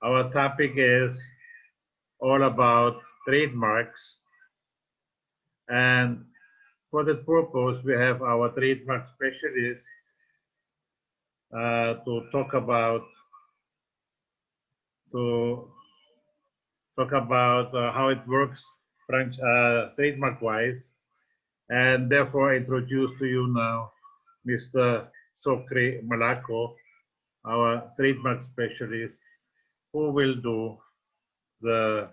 Our topic is all about trademarks, and for that purpose, we have our trademark specialist to to talk about how it works trademark wise, and therefore I introduce to you now Mr. Sokri Malako, our trademark specialist, who will do the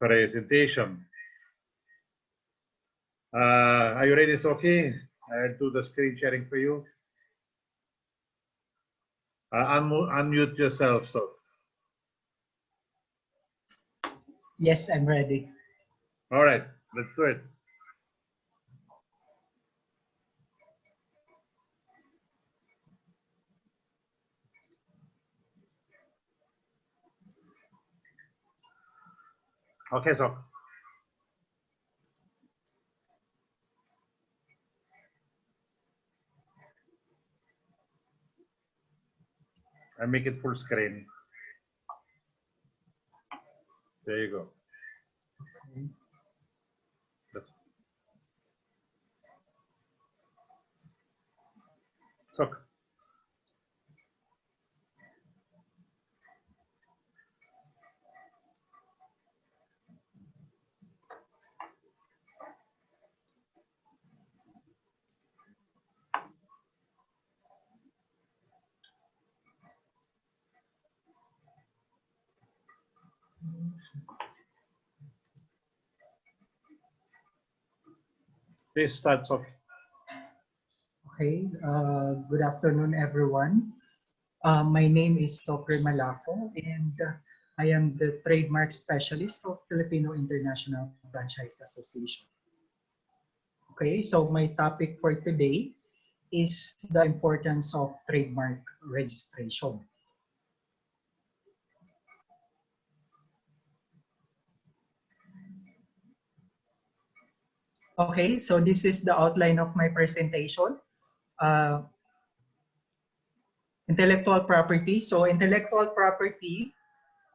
presentation. Are you ready, Soki? I'll do the screen sharing for you. Unmute yourself, so. Yes, I'm ready. All right, let's do it. Okay, so. I make it full screen. There you go. So, please start, Soki. Okay, good afternoon, everyone. My name is Sokri Malako, and I am the trademark specialist of Filipino International Franchise Association. Okay, so my topic for today is the importance of trademark registration. Okay, so this is the outline of my presentation. Uh, Intellectual property. So intellectual property,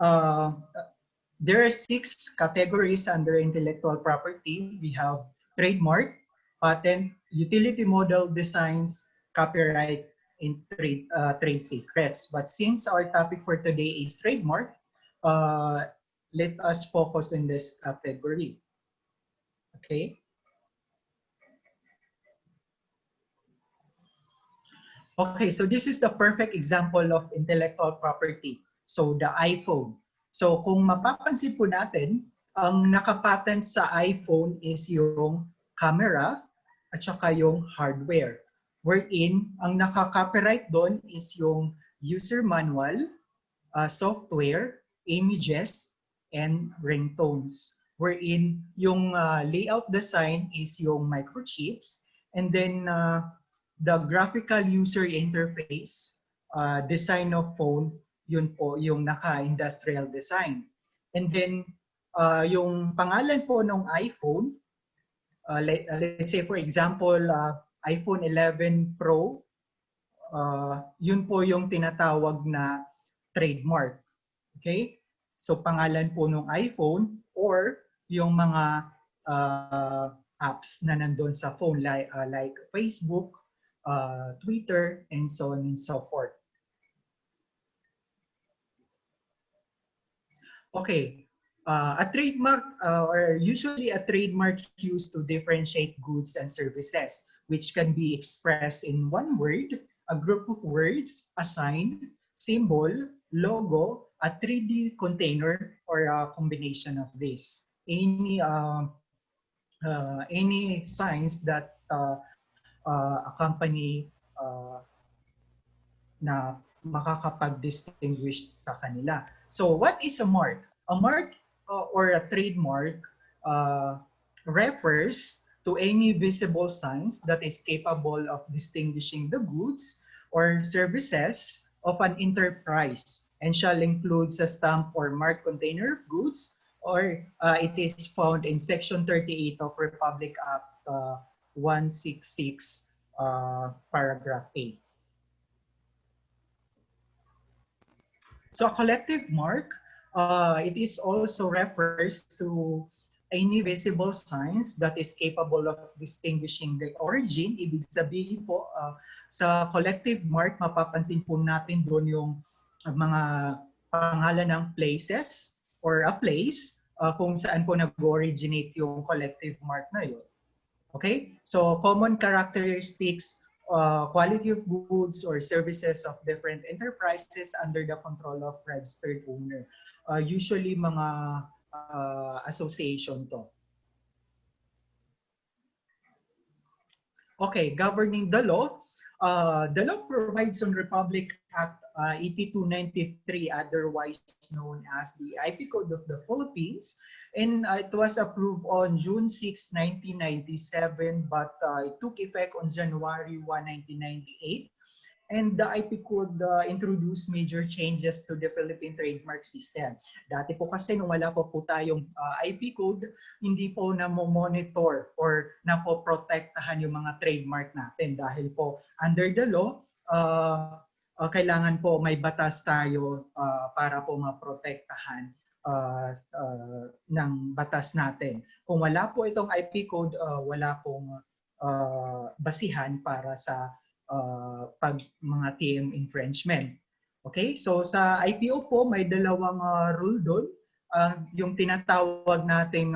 there are 6 categories under intellectual property. We have trademark, patent, utility model, designs, copyright, and trade secrets. But since our topic for today is trademark, let us focus on this category. Okay. Okay, so this is the perfect example of intellectual property. So the iPhone. So kung mapapansin po natin, ang nakapatent sa iPhone is yung camera at saka yung hardware. Wherein, ang naka-copyright doon is yung user manual, software, images, and ringtones. Wherein, yung layout design is yung microchips, and then the graphical user interface, design of phone, yun po yung naka-industrial design. And then, yung pangalan po ng iPhone, let's say for example, iPhone 11 Pro, yun po yung tinatawag na trademark. Okay? So, pangalan po ng iPhone or yung mga apps na nandun sa phone like Facebook, Twitter, and so on and so forth. Okay, a trademark or usually a trademark used to differentiate goods and services, which can be expressed in one word, a group of words, a sign, symbol, logo, a 3D container, or a combination of this. Any signs that a company na makakapag-distinguish sa kanila. So what is a mark? A mark or a trademark refers to any visible signs that is capable of distinguishing the goods or services of an enterprise and shall include a stamp or mark container of goods, or it is found in Section 38 of Republic Act 166, paragraph 8. So a collective mark, it is also refers to any visible signs that is capable of distinguishing the origin. Ibig sabihin po, sa collective mark, mapapansin po natin doon yung mga pangalan ng places or a place kung saan po nag-originate yung collective mark na yun. Okay? So common characteristics, quality of goods or services of different enterprises under the control of registered owner. Usually mga association to. Okay, governing the law provides on Republic Act 8293, otherwise known as the IP Code of the Philippines, and it was approved on June 6, 1997, but it took effect on January 1, 1998. And the IP Code introduced major changes to the Philippine trademark system. Dati po kasi nung wala po tayong IP Code, hindi po na-monitor or na-protektahan yung mga trademark natin dahil po under the law, kailangan po may batas tayo para po maprotektahan ng batas natin. Kung wala po itong IP Code, wala pong basihan para sa pag mga TM infringement. Okay? So sa IPO po, may dalawang rule doon. Yung tinatawag nating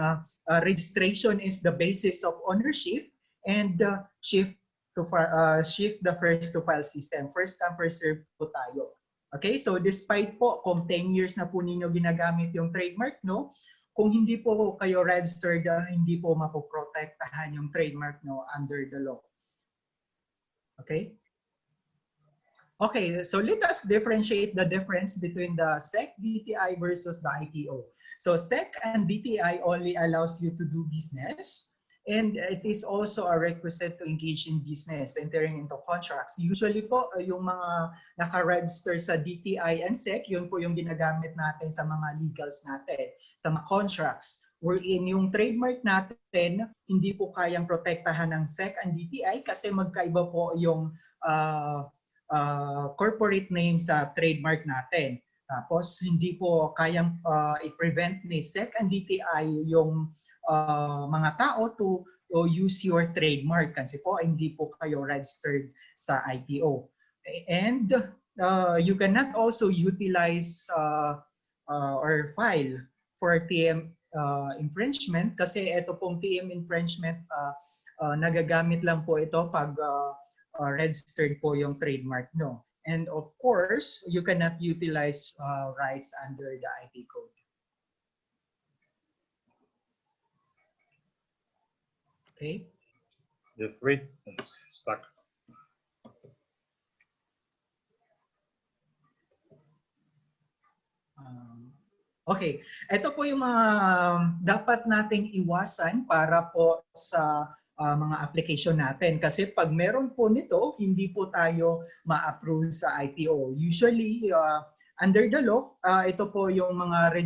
registration is the basis of ownership and shift the first to file system. First come, first serve po tayo. Okay? So despite po kung 10 years na po ninyo ginagamit yung trademark, no? Kung hindi po kayo registered, hindi po mapoprotektahan yung trademark no under the law. Okay? Okay, so let us differentiate the difference between the SEC DTI versus the IPO. So SEC and DTI only allows you to do business, and it is also a requisite to engage in business, entering into contracts. Usually po, yung mga naka-register sa DTI and SEC, yun po yung ginagamit natin sa mga legals natin, sa mga contracts. Wherein yung trademark natin, hindi po kayang protektahan ng SEC and DTI kasi magkaiba po yung corporate name sa trademark natin. Tapos hindi po kayang i-prevent ni SEC and DTI yung mga tao to use your trademark kasi po hindi po kayo registered sa IPO. And you cannot also utilize or file for TM infringement kasi ito pong TM infringement nagagamit lang po ito pag registered po yung trademark no. And of course, you cannot utilize rights under the IP code. Okay? Just wait, it's stuck. Okay, ito po yung mga dapat nating iwasan para po sa mga application natin. Kasi pag meron po nito, hindi po tayo ma-approve sa IPO. Usually, under the law, ito po yung mga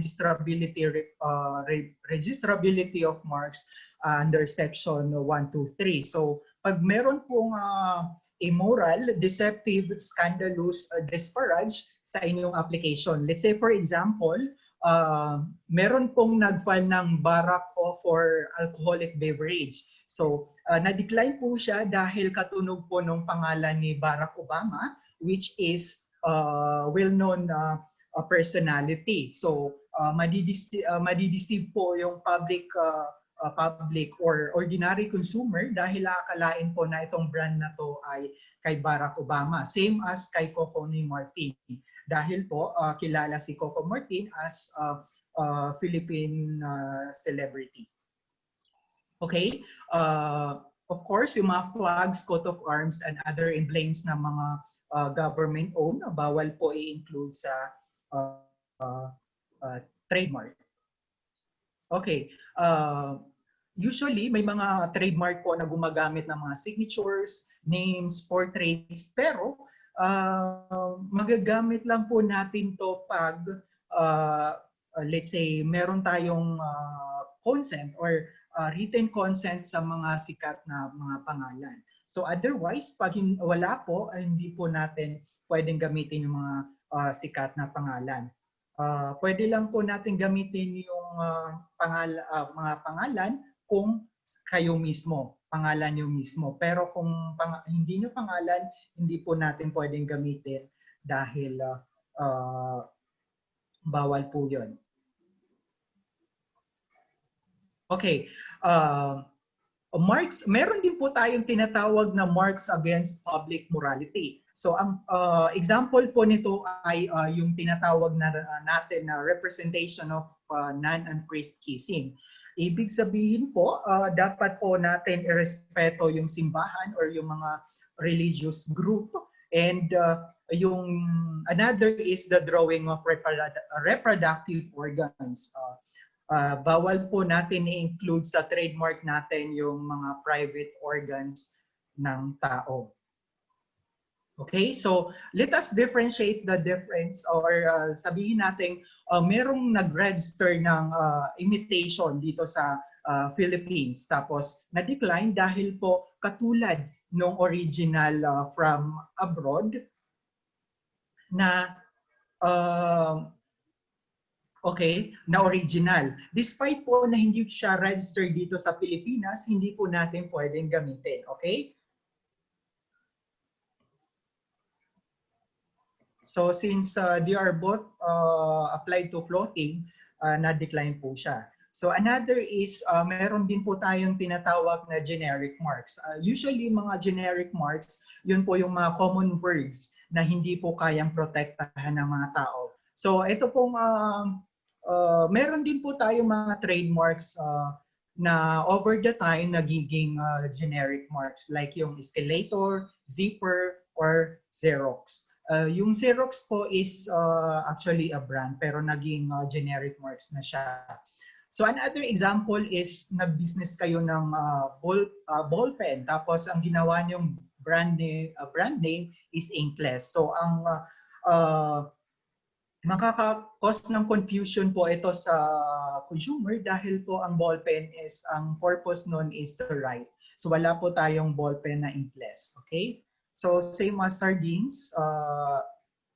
registrability of marks under section 123. So, pag meron pong immoral, deceptive, scandalous, disparage sa inyong application. Let's say, for example, meron pong nag-file ng Barack for alcoholic beverage. So, na-decline po siya dahil katunog po ng pangalan ni Barack Obama, which is well-known personality. So, madideceive po yung public or ordinary consumer dahil akalain po na itong brand na to ay kay Barack Obama. Same as kay Coco ni Martin. Dahil po kilala si Coco Martin as Philippine celebrity. Okay? Of course, yung mga flags, coat of arms, and other emblems ng mga government-owned, bawal po i-include sa trademark. Okay. Usually, may mga trademark po na gumagamit ng mga signatures, names, portraits, pero magagamit lang po natin to pag let's say meron tayong consent or written consent sa mga sikat na mga pangalan. So otherwise, pag wala po, hindi po natin pwedeng gamitin yung mga sikat na pangalan. Pwede lang po natin gamitin yung mga pangalan kung kayo mismo, pangalan nyo mismo. Pero kung hindi nyo pangalan, hindi po natin pwedeng gamitin dahil bawal po yun. Okay. Marks, meron din po tayong tinatawag na marks against public morality. So ang example po nito ay yung tinatawag natin na representation of nun and priest kissing. Ibig sabihin po, dapat po natin irespeto yung simbahan or yung mga religious group, and yung another is the drawing of reproductive organs. Bawal po natin i-include sa trademark natin yung mga private organs ng tao. Okay, so let us differentiate the difference, or sabihin natin merong nag-register ng imitation dito sa Philippines, tapos na-decline dahil po katulad nung original from abroad na na original. Despite po na hindi siya registered dito sa Pilipinas, hindi po natin pwedeng gamitin. Okay? So since they are both applied to clothing, na-decline po siya. So another is, meron din po tayong tinatawag na generic marks. Usually mga generic marks, yun po yung mga common words na hindi po kayang protektahan ng mga tao. So ito pong meron din po tayong mga trademarks na over the time nagiging generic marks, like yung escalator, zipper, or Xerox. Yung Xerox po is actually a brand pero naging generic marks na siya. So another example is nag-business kayo ng ball pen, tapos ang ginawa niyong brand name is Inkless. So ang makaka-cause ng confusion po ito sa consumer dahil po ang ballpen is, ang purpose nun is to write. So wala po tayong ballpen na Inkless. Okay? So same as sardines,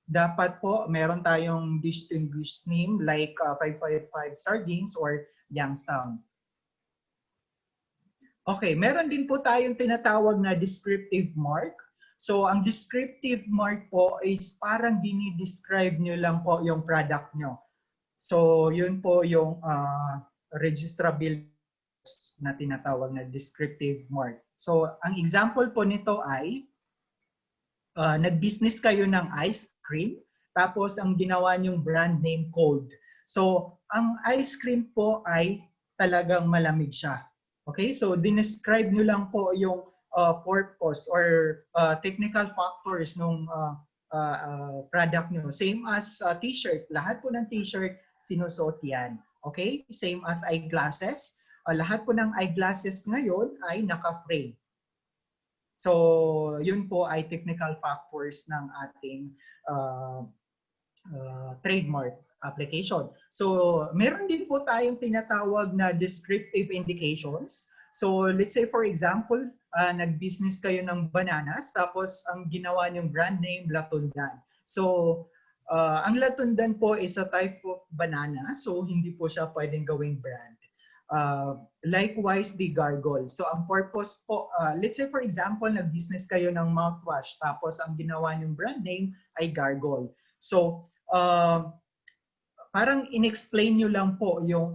dapat po meron tayong distinguished name like 555 Sardines or Youngstown. Okay, meron din po tayong tinatawag na descriptive mark. So, ang descriptive mark po is parang dinidescribe nyo lang po yung product nyo. So, yun po yung registrable na tinatawag na descriptive mark. So, ang example po nito ay nag-business kayo ng ice cream, tapos ang ginawa nyong brand name Cold. So, ang ice cream po ay talagang malamig siya. Okay? So, dinescribe nyo lang po yung purpose or technical factors ng product nyo. Same as t-shirt. Lahat po ng t-shirt, sinusuot yan. Okay? Same as eyeglasses. Lahat po ng eyeglasses ngayon ay naka-frame. So, yun po ay technical factors ng ating trademark application. So, meron din po tayong tinatawag na descriptive indications. So, let's say for example, nag-business kayo ng bananas, tapos ang ginawa niyong brand name, Latundan. So, ang Latundan po is a type of banana, so hindi po siya pwedeng gawing brand. Likewise, the gargle. So, ang purpose po, let's say for example, nag-business kayo ng mouthwash, tapos ang ginawa niyong brand name ay gargle. So, parang in-explain nyo lang po yung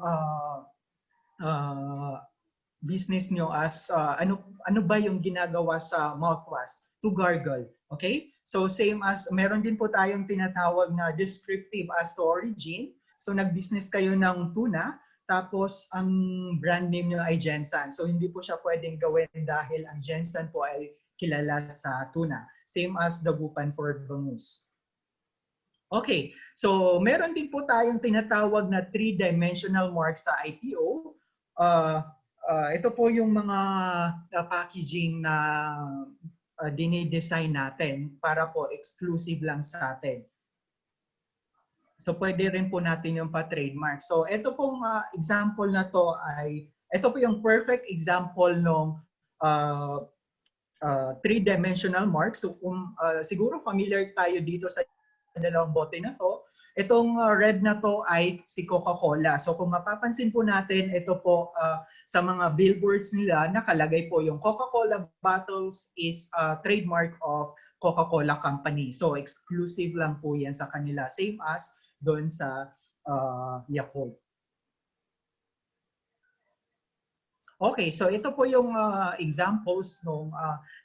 business nyo as ano ba yung ginagawa sa mouthwash to gargle. Okay? So same as, meron din po tayong tinatawag na descriptive as to origin. So nag-business kayo ng tuna, tapos ang brand name nyo ay Jensen. So hindi po siya pwedeng gawin dahil ang Jensen po ay kilala sa tuna. Same as dagupan for bangus. Okay, so meron din po tayong tinatawag na three-dimensional mark sa IPO. Ito po yung mga packaging na dinidesign natin para po exclusive lang sa atin. So pwede rin po natin yung pa-trademark. So ito pong example na to ay, ito po yung perfect example ng three-dimensional mark. So kung siguro familiar tayo dito sa dalawang bote na to. Itong red na to ay si Coca-Cola. So kung mapapansin po natin, ito po sa mga billboards nila, nakalagay po yung Coca-Cola bottles is trademark of Coca-Cola Company. So exclusive lang po yan sa kanila. Same as doon sa Yakult. Okay, so ito po yung examples ng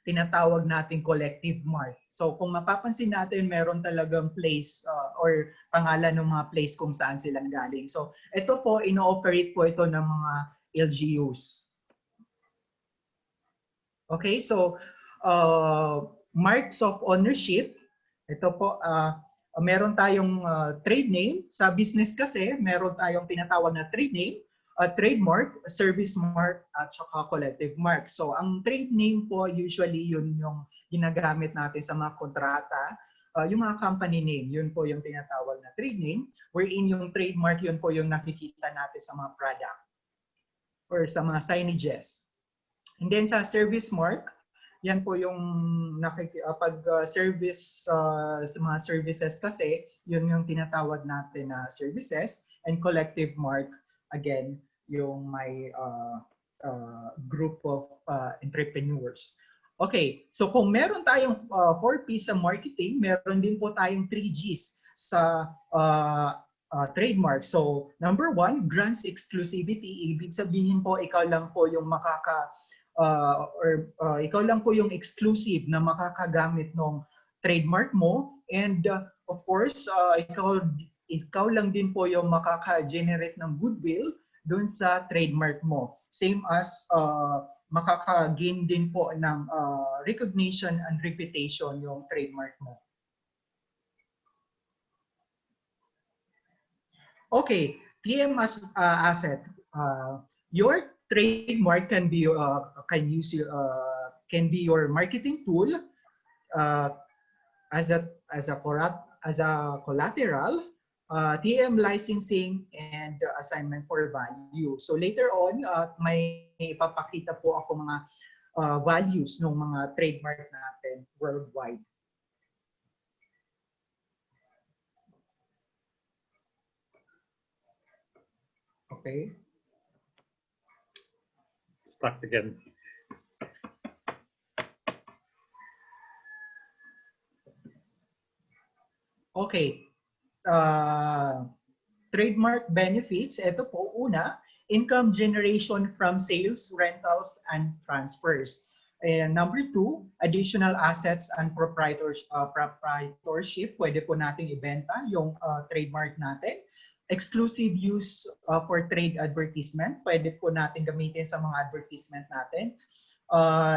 tinatawag nating collective mark. So kung mapapansin natin, meron talagang place or pangalan ng mga place kung saan silang galing. So ito po, ino-operate po ito ng mga LGUs. Okay, so marks of ownership, ito po, meron tayong trade name. Sa business kasi, meron tayong tinatawag na trade name, trademark, service mark, at saka collective mark. So ang trade name po, usually yun yung ginagamit natin sa mga kontrata. Yung mga company name, yun po yung tinatawag na trade name, wherein yung trademark, yun po yung nakikita natin sa mga product or sa mga signages. And then sa service mark, yan po yung pag service sa mga services kasi, yun yung tinatawag natin na services, and collective mark, again, yung may group of entrepreneurs. Okay, so kung meron tayong 4Ps sa marketing, meron din po tayong 3Gs sa trademark. So, number 1, grants exclusivity. Ibig sabihin po, ikaw lang po yung ikaw lang po yung exclusive na makakagamit ng trademark mo. And of course, ikaw lang din po yung makaka-generate ng goodwill dun sa trademark mo. Same as makaka-gain din po ng recognition and reputation yung trademark mo. Okay, TM as asset. Your trademark can be your marketing tool as a collateral, TM licensing, and assignment for value. So later on, may ipapakita po ako mga values ng mga trademark natin worldwide. Okay. Stuck again. Okay. Trademark benefits, ito po una, income generation from sales, rentals, and transfers. And number 2, additional assets and proprietorship. Pwede po nating ibenta yung trademark natin. Exclusive use for trade advertisement. Pwede po natin gamitin sa mga advertisement natin.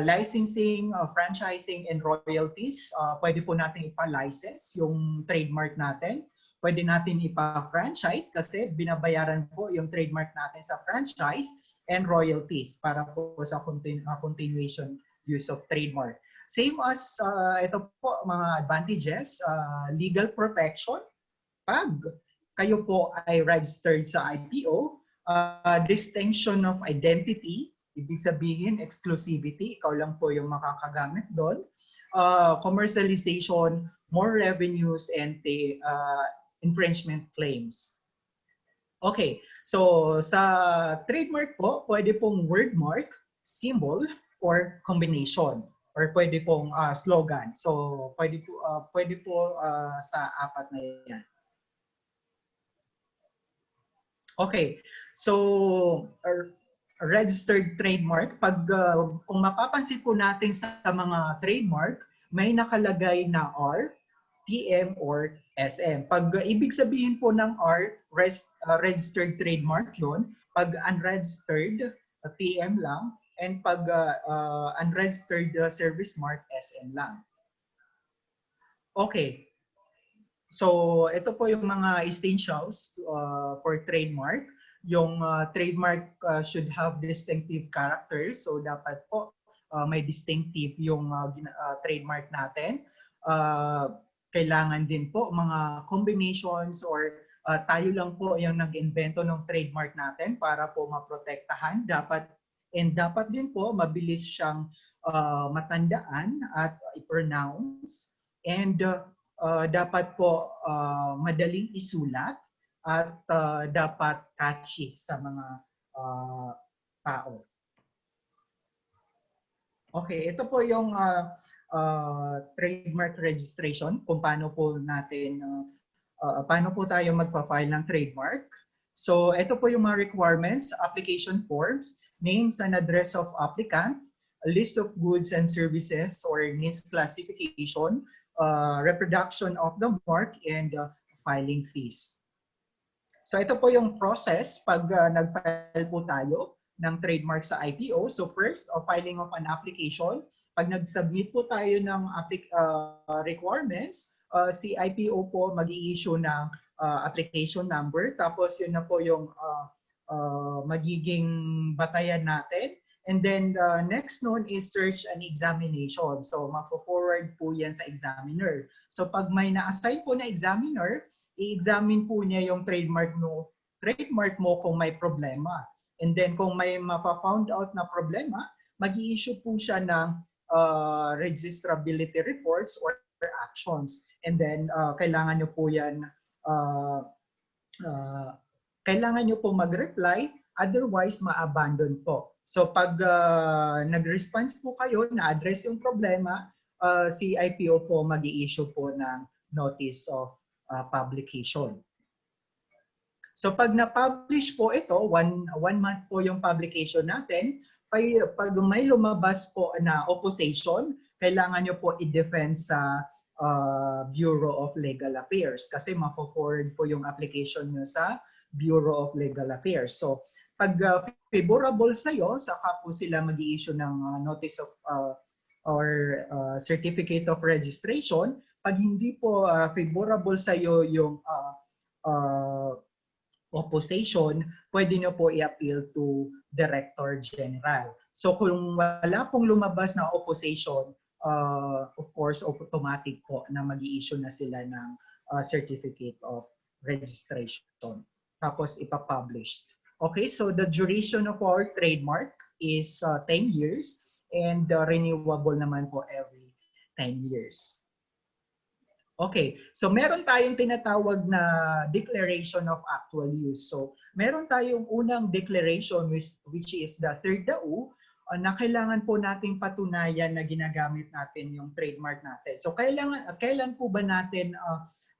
Licensing, franchising, and royalties. Pwede po natin ipa-license yung trademark natin. Pwede natin ipa-franchise kasi binabayaran po yung trademark natin sa franchise, and royalties para po sa continuation use of trademark. Same as ito po mga advantages, legal protection. Pag kayo po ay registered sa IPO, distinction of identity, ibig sabihin exclusivity, ikaw lang po yung makakagamit doon. Commercialization, more revenues, and infringement claims. Okay, so sa trademark po, pwede pong wordmark, symbol, or combination, or pwede pong slogan. So pwede po sa apat na yan. Okay, so registered trademark, kung mapapansin po natin sa mga trademark, may nakalagay na R, TM, or SM. Pag ibig sabihin po ng R, registered trademark yun. Pag unregistered, TM lang. And pag unregistered service mark, SM lang. Okay. So, ito po yung mga essentials for trademark. Yung trademark should have distinctive characters. So, dapat po may distinctive yung trademark natin. Kailangan din po mga combinations or tayo lang po yung nag-invento ng trademark natin para po maprotektahan. Dapat din po mabilis siyang matandaan at i-pronounce. And dapat po madaling isulat at dapat catchy sa mga tao. Okay, ito po yung trademark registration, kung paano po natin paano po tayo magpa-file ng trademark. So ito po yung mga requirements, application forms, names and address of applicant, a list of goods and services or NIS classification, reproduction of the mark, and filing fees. So ito po yung process pag nag-file po tayo ng trademark sa IPO. So first, filing of an application. Pag nag-submit po tayo ng requirements, si IPO po mag-i-issue ng application number. Tapos yun na po yung magiging batayan natin. And then next nun is search and examination. So mapo-forward po yan sa examiner. So pag may na-assign po na examiner, i-examine po niya yung trademark mo kung may problema. And then kung may mapa-found out na problema, mag-i-issue po siya ng registrability reports or actions. And then kailangan nyo po yan, kailangan nyo po mag-reply, otherwise ma-abandon po. So pag nag-response po kayo, na-address yung problema, si IPO po mag-i-issue po ng notice of publication. So pag na-publish po ito, one month po yung publication natin, pag may lumabas po na opposition, kailangan nyo po i-defend sa Bureau of Legal Affairs kasi mapo-forward po yung application nyo sa Bureau of Legal Affairs. So pag favorable sa'yo, saka po sila mag-i-issue ng notice of or certificate of registration. Pag hindi po favorable sa'yo yung opposition, pwede nyo po i-appeal to Director General. So kung wala pong lumabas na opposition, of course, automatic po na mag-i-issue na sila ng certificate of registration. Tapos ipapublish. Okay, so the duration of our trademark is 10 years and renewable naman po every 10 years. Okay, so meron tayong tinatawag na declaration of actual use. So meron tayong unang declaration which is the third DAU na kailangan po nating patunayan na ginagamit natin yung trademark natin. So kailan po ba natin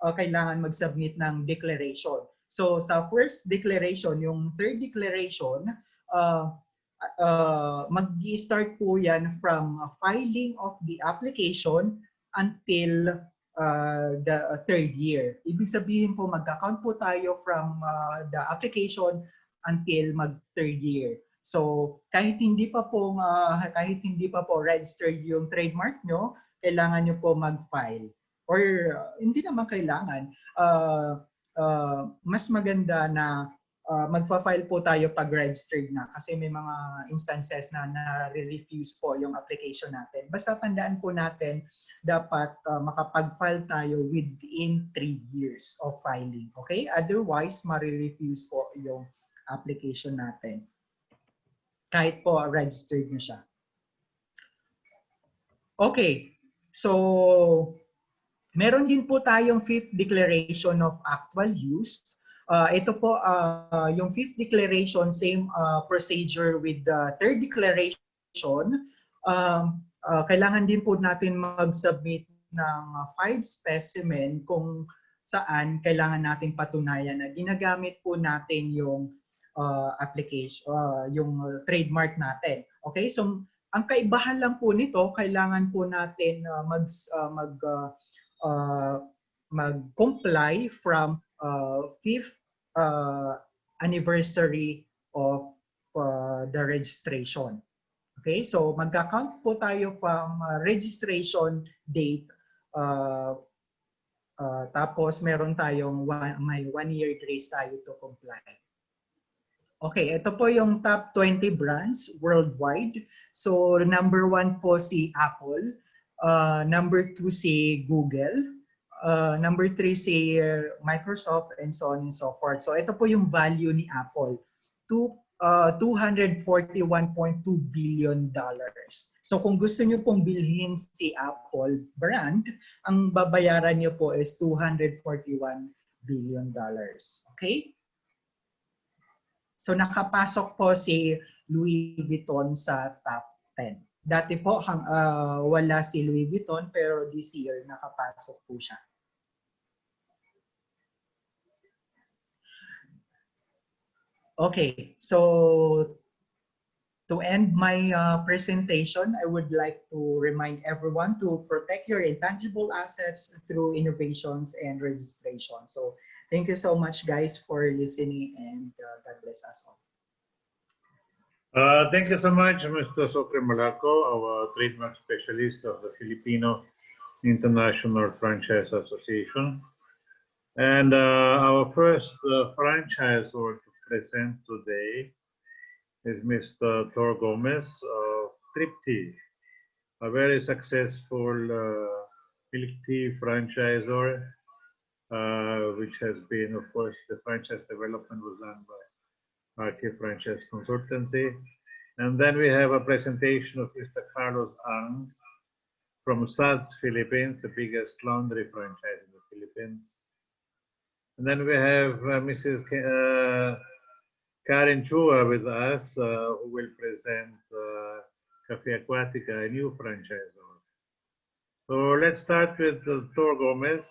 kailangan mag-submit ng declaration? So sa first declaration, yung third declaration, mag-start po yan from filing of the application until the third year. Ibig sabihin po magka-count po tayo from the application until mag-third year. So kahit hindi pa po registered yung trademark nyo, kailangan nyo po mag-file. Or hindi naman kailangan. Mas maganda na magfa-file po tayo pag registered na kasi may mga instances na na-refuse po yung application natin. Basta tandaan po natin, dapat makapag-file tayo within 3 years of filing. Okay? Otherwise, ma-refuse po yung application natin. Kahit po registered na siya. Okay. So, meron din po tayong fifth declaration of actual use. Ito po, yung fifth declaration, same procedure with the third declaration. Kailangan din po natin mag-submit ng 5 specimen kung saan kailangan natin patunayan na ginagamit po natin yung application, yung trademark natin. Okay, so ang kaibahan lang po nito, kailangan po natin mag-comply from 5th anniversary of the registration. Okay, so magka-count po tayo from registration date. Tapos meron tayong may 1 year grace tayo to comply. Okay, ito po yung top 20 brands worldwide. So number 1 po si Apple, number 2 si Google, number 3 si Microsoft, and so on and so forth. So ito po yung value ni Apple. $241.2 billion. So kung gusto niyo pong bilhin si Apple brand, ang babayaran niyo po is $241 billion. Okay? So nakapasok po si Louis Vuitton sa top 10. Dati po wala si Louis Vuitton pero this year nakapasok po siya. Okay, so to end my presentation, I would like to remind everyone to protect your intangible assets through innovations and registration. So thank you so much, guys, for listening, and God bless us all. Thank you so much, Mr. Socre Malaco, our trademark specialist of the Filipino International Franchise Association. And our first franchisor to present today is Mr. Tor Gomez of Tripty, a very successful milk tea franchisor, which has been, of course, the franchise development was done by RK Franchise Consultancy. And then we have a presentation of Mr. Carlos Ang from SADS Philippines, the biggest laundry franchise in the Philippines. And then we have Mrs. Karen Chua with us, who will present Cafe Aquatica, a new franchisor. So let's start with Tor Gomez,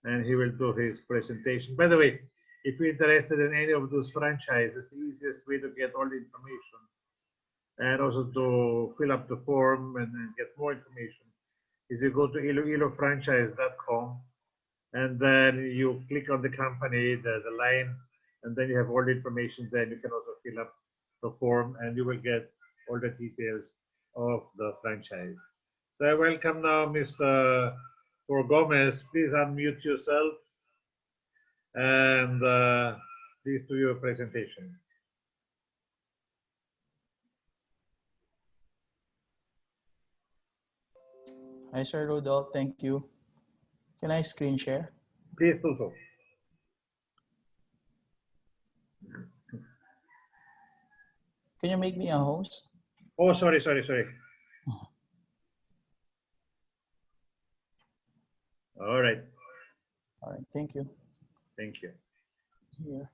and he will do his presentation. By the way, if you're interested in any of those franchises, the easiest way to get all the information and also to fill up the form and get more information is you go to iloilofranchise.com, and then you click on the company, the line, and then you have all the information there. You can also fill up the form and you will get all the details of the franchise. So I welcome now Mr. Tor Gomez. Please unmute yourself and please do your presentation. Hi, Sir Rudolph. Thank you. Can I screen share? Please do so. Can you make me a host? Oh, sorry. All right. All right. Thank you. Thank you. Here.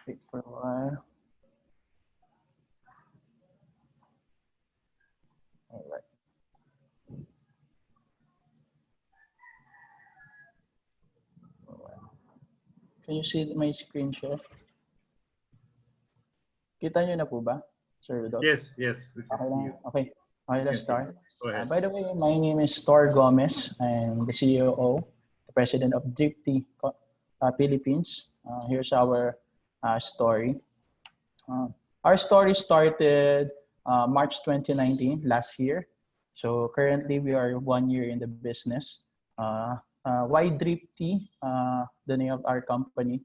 Wait for a while. All right. Can you see my screen share? Kita nyo na po ba, Sir Rudolph? Yes, we can see you. Okay, let's start. Go ahead. By the way, my name is Tor Gomez. I'm the CEO, the President of Tripty Philippines. Here's our story. Our story started March 2019, last year. So currently we are 1 year in the business. Why Tripty, the name of our company?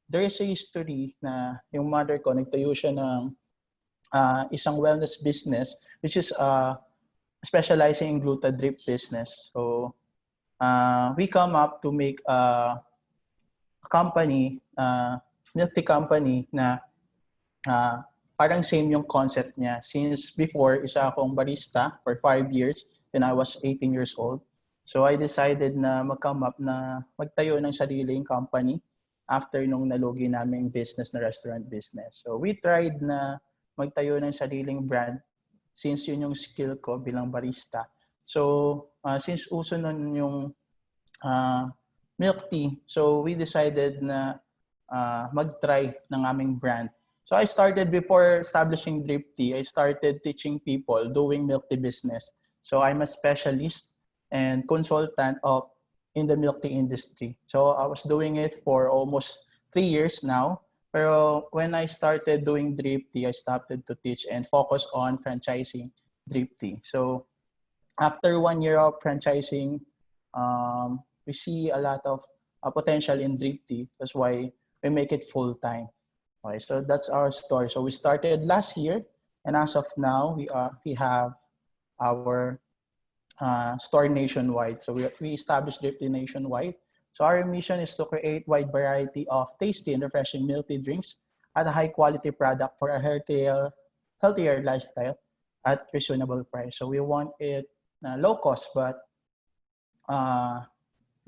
There is a history na yung mother ko nagtayo siya ng isang wellness business which is specializing in Gluta-Drip business. So we come up to make a company, milk tea company na parang same yung concept niya. Since before, isa akong barista for 5 years when I was 18 years old. So I decided na mag-come up na magtayo ng sariling company after nung nalugi naming business na restaurant business. So we tried na magtayo ng sariling brand since yun yung skill ko bilang barista. So since uso nun yung milk tea, so we decided na mag-try ng aming brand. So I started, before establishing Tripty, I started teaching people doing milk tea business. So I'm a specialist and consultant in the milk tea industry. So I was doing it for almost 3 years now. Pero when I started doing Tripty, I started to teach and focus on franchising Tripty. So after 1 year of franchising, we see a lot of potential in Tripty. That's why we make it full time. Okay, so that's our story. So we started last year, and as of now, we have our store nationwide. So we established Tripty nationwide. So our mission is to create wide variety of tasty and refreshing milk tea drinks at a high quality product for a healthier lifestyle at reasonable price. So we want it low cost, but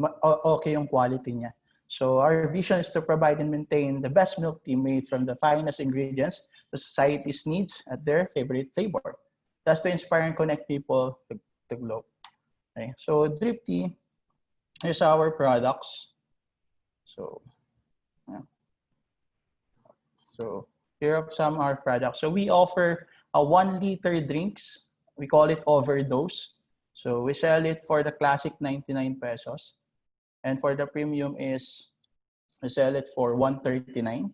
okay yung quality niya. So our vision is to provide and maintain the best milk tea made from the finest ingredients the society's needs at their favorite flavor. That's to inspire and connect people to the globe. Okay. So drip tea, here's our products. So, yeah. So here are some of our products. So we offer a 1 liter drinks. We call it overdose. So we sell it for the classic 99 pesos. And for the premium is, we sell it for 139.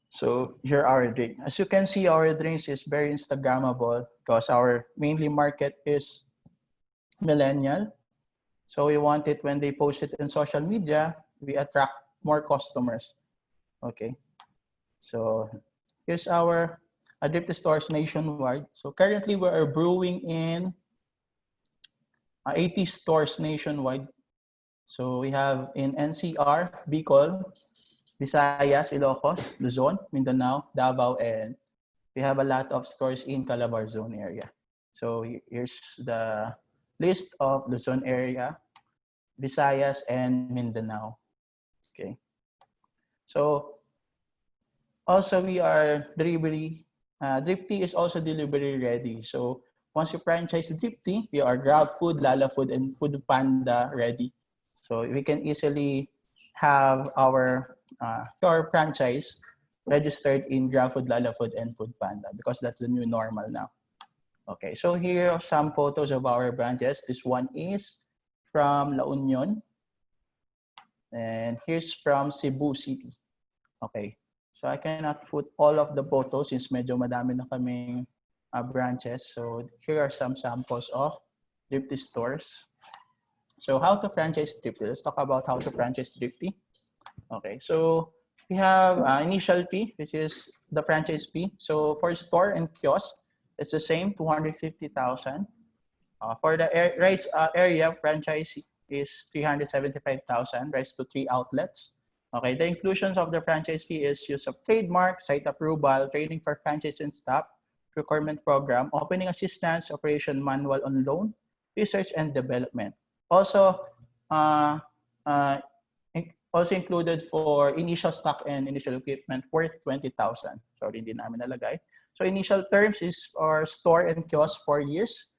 So here are our drink. As you can see, our drinks is very Instagrammable because our mainly market is millennial. So we want it when they post it in social media, we attract more customers. Okay. So here's our drip stores nationwide. So currently we are brewing in 80 stores nationwide. So we have in NCR, Bicol, Visayas, Ilocos, Luzon, Mindanao, Davao, and we have a lot of stores in Calabar Zone area. So here's the list of Luzon area, Visayas, and Mindanao. Okay. So also we are delivery. Drip tea is also delivery ready. So once you franchise Drip tea, we are Grab Food, Lala Food, and Food Panda ready. So we can easily have our franchise registered in Grab Food, Lala Food, and Food Panda because that's the new normal now. Okay, so here are some photos of our branches. This one is from La Union, and here's from Cebu City. Okay, so I cannot put all of the photos since medyo madami na kaming branches. So here are some samples of Drip tea stores. So how to franchise Drip tea? Let's talk about how to franchise Drip tea. Okay, so we have initial fee, which is the franchise fee. So for store and kiosk, it's the same, 250,000. For the area franchise is 375,000, rights to 3 outlets. Okay, the inclusions of the franchise fee is use of trademark, site approval, training for franchise and staff, procurement program, opening assistance, operation manual on loan, research and development. Also, also included for initial stock and initial equipment worth 20,000. Sorry, hindi namin nalagay. So initial terms is for store and kiosk 4 years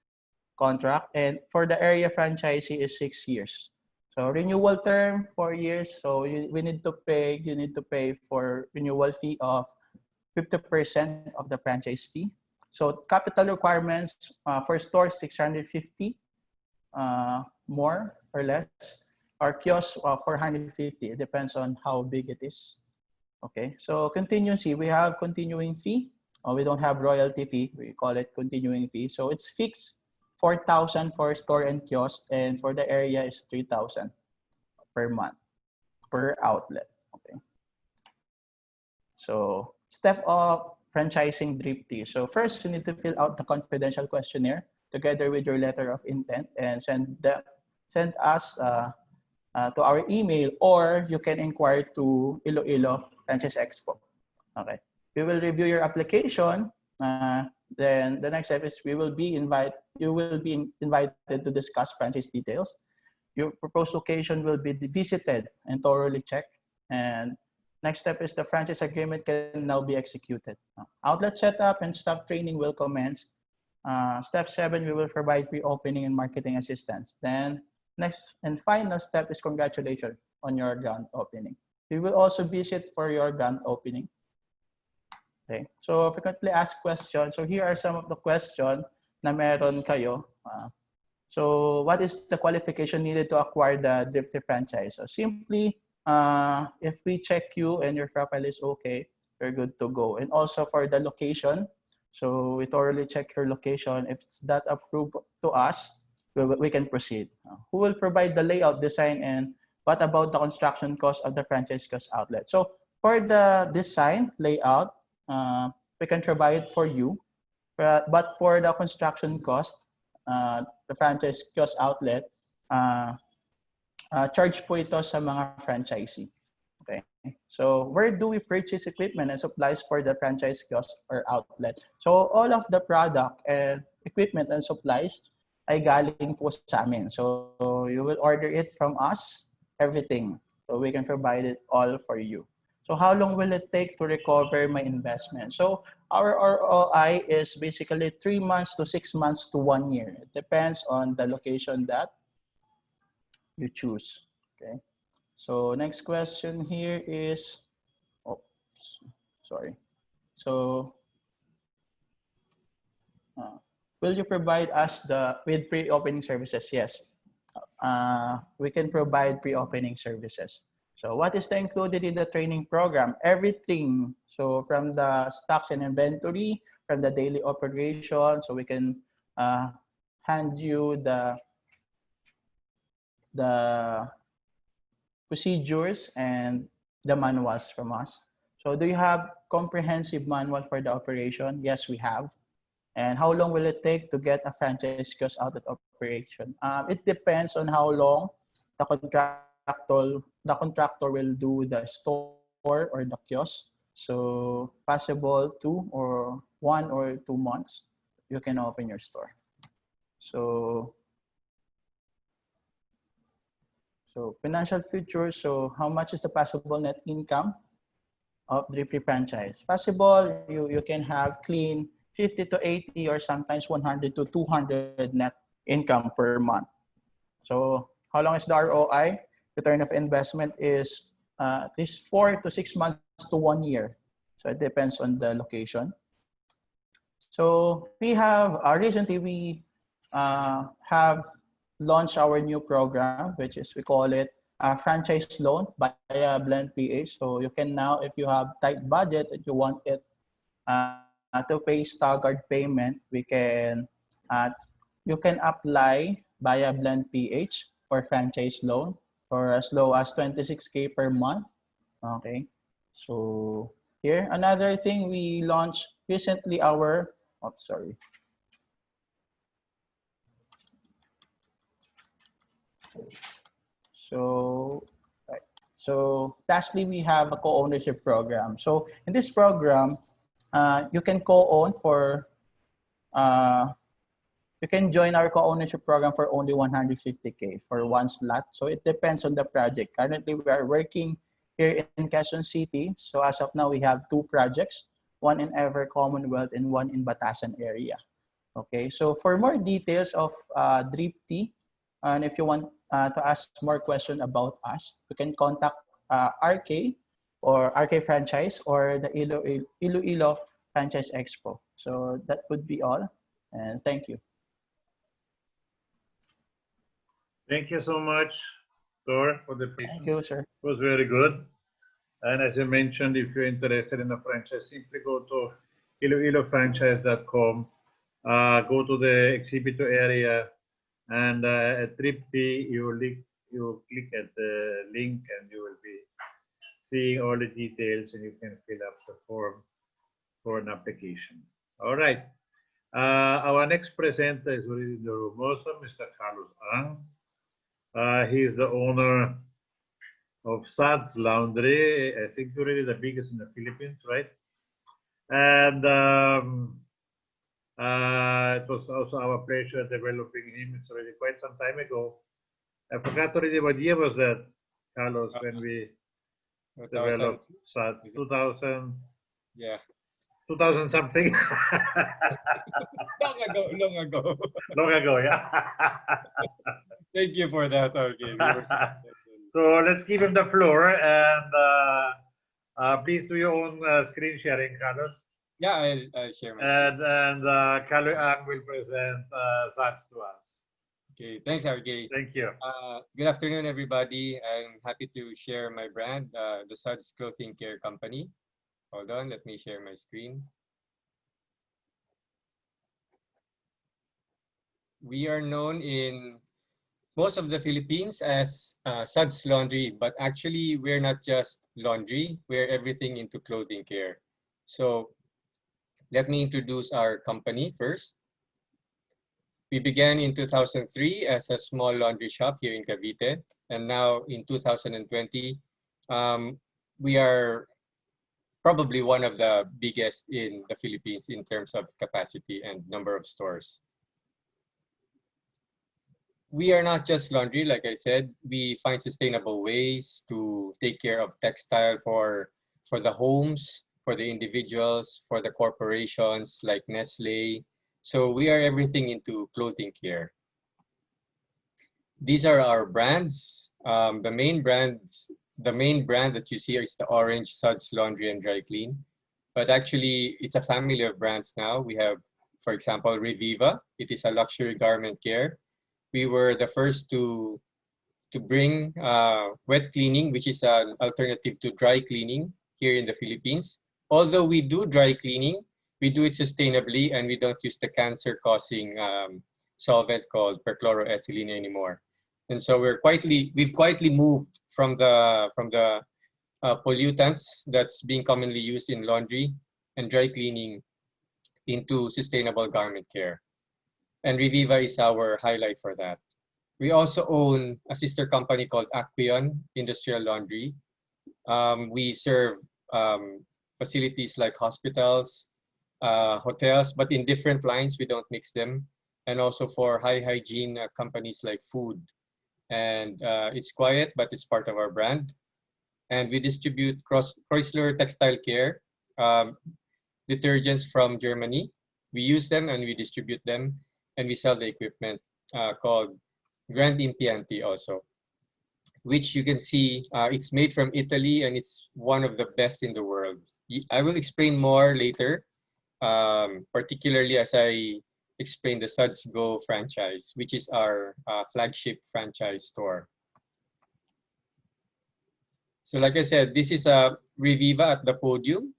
contract, and for the area franchisee is 6 years. So renewal term 4 years. So you need to pay for renewal fee of 50% of the franchise fee. So capital requirements for store 650 more or less. Our kiosk 450. It depends on how big it is. Okay. So contingency, we have continuing fee. We don't have royalty fee. We call it continuing fee. So it's fixed 4,000 for store and kiosk, and for the area is 3,000 per month per outlet. Okay. So step of franchising Drip tea. So first, you need to fill out the confidential questionnaire together with your letter of intent and send us to our email, or you can inquire to Iloilo Franchise Expo. Okay. We will review your application. Then the next step is you will be invited to discuss franchise details. Your proposed location will be visited and thoroughly checked. And next step is the franchise agreement can now be executed. Outlet setup and staff training will commence. Step 7, we will provide pre-opening and marketing assistance. Then next and final step is congratulations on your grand opening. We will also visit for your grand opening. Okay, so frequently asked questions. So here are some of the questions na meron kayo. So what is the qualification needed to acquire the Drip tea franchise? So simply, if we check you and your profile is okay, you're good to go. And also for the location, so we thoroughly check your location. If it's that approved to us, we can proceed. Who will provide the layout, design, and what about the construction cost of the franchise kiosk outlet? So for the design layout, we can provide for you, but for the construction cost, the franchise kiosk outlet, charge po ito sa mga franchisee. Okay. So where do we purchase equipment and supplies for the franchise kiosk or outlet? So all of the product and equipment and supplies ay galing po sa amin. So you will order it from us, everything. So we can provide it all for you. So how long will it take to recover my investment? So our ROI is basically 3 months to 6 months to 1 year. It depends on the location that you choose. Okay. So next question here is, oh, sorry. So will you provide us with pre-opening services? Yes. We can provide pre-opening services. So what is included in the training program? Everything. So from the stocks and inventory, from the daily operation, so we can hand you the procedures and the manuals from us. So do you have comprehensive manual for the operation? Yes, we have. And how long will it take to get a franchise kiosk out of operation? It depends on how long the contractor will do the store or the kiosk. So possible 2 or 1 or 2 months, you can open your store. So financial future. So how much is the possible net income of the franchise? Possible, you can have clean 50 to 80 or sometimes 100 to 200 net income per month. So how long is the ROI? Return of investment is at least 4 to 6 months to 1 year. So it depends on the location. So we have recently we have launched our new program, which is we call it franchise loan by Blend PH. So you can now, if you have tight budget and you want it to pay staggered payment, we can you can apply via Blend PH for franchise loan for as low as 26K per month. Okay, so here another thing we launched recently our So lastly, we have a co-ownership program. So in this program, you can co-own for, you can join our co-ownership program for only 150K for one slot. So it depends on the project. Currently, we are working here in Quezon City. So as of now, we have 2 projects, one in Ever Commonwealth and one in Batasan area. Okay, so for more details of Dripty, and if you want to ask more questions about us, you can contact RK or RK Franchise or the Iloilo Franchise Expo. So that would be all, and thank you. Thank you so much, Thor, for the presentation. Thank you, sir. It was very good. And as I mentioned, if you're interested in a franchise, simply go to iloilofranchise.com, go to the exhibitor area, and at Trip P, you click at the link and you will be seeing all the details and you can fill up the form for an application. All right. Our next presenter is already in the room also, Mr. Carlos Ang. He is the owner of Sad's Laundry. I think already the biggest in the Philippines, right? And it was also our pleasure developing him. It's already quite some time ago. I forgot already what year was that, Carlos, when we developed SAT. 2000. Yeah. 2000 something. Long ago. Long ago, yeah. Thank you for that, okay. So let's give him the floor and please do your own screen sharing, Carlos. Yeah, I'll share my screen. And Carlos Ang will present SATs to us. Okay, thanks, RK. Thank you. Good afternoon, everybody. I'm happy to share my brand, the Suds Clothing Care Company. Hold on, let me share my screen. We are known in most of the Philippines as Suds Laundry, but actually we're not just laundry, we're everything into clothing care. So let me introduce our company first. We began in 2003 as a small laundry shop here in Cavite, and now in 2020, we are probably one of the biggest in the Philippines in terms of capacity and number of stores. We are not just laundry, like I said. We find sustainable ways to take care of textile for the homes, for the individuals, for the corporations like Nestle. So we are everything into clothing care. These are our brands. The main brand that you see is the orange Suds Laundry and Dry Clean. But actually, it's a family of brands now. We have, for example, Reviva. It is a luxury garment care. We were the first to bring wet cleaning, which is an alternative to dry cleaning here in the Philippines. Although we do dry cleaning, we do it sustainably, and we don't use the cancer-causing solvent called perchloroethylene anymore. And so we've quietly moved from the pollutants that's being commonly used in laundry and dry cleaning into sustainable garment care. And Reviva is our highlight for that. We also own a sister company called Aquion Industrial Laundry. We serve facilities like hospitals, hotels, but in different lines. We don't mix them. And also for high hygiene companies like food. And it's quiet, but it's part of our brand. And we distribute Chrysler Textile Care detergents from Germany. We use them and we distribute them, and we sell the equipment called Grand Impianti also, which you can see it's made from Italy, and it's one of the best in the world. I will explain more later, particularly as I explain the Suds Go franchise, which is our flagship franchise store. So like I said, this is a Reviva at the Podium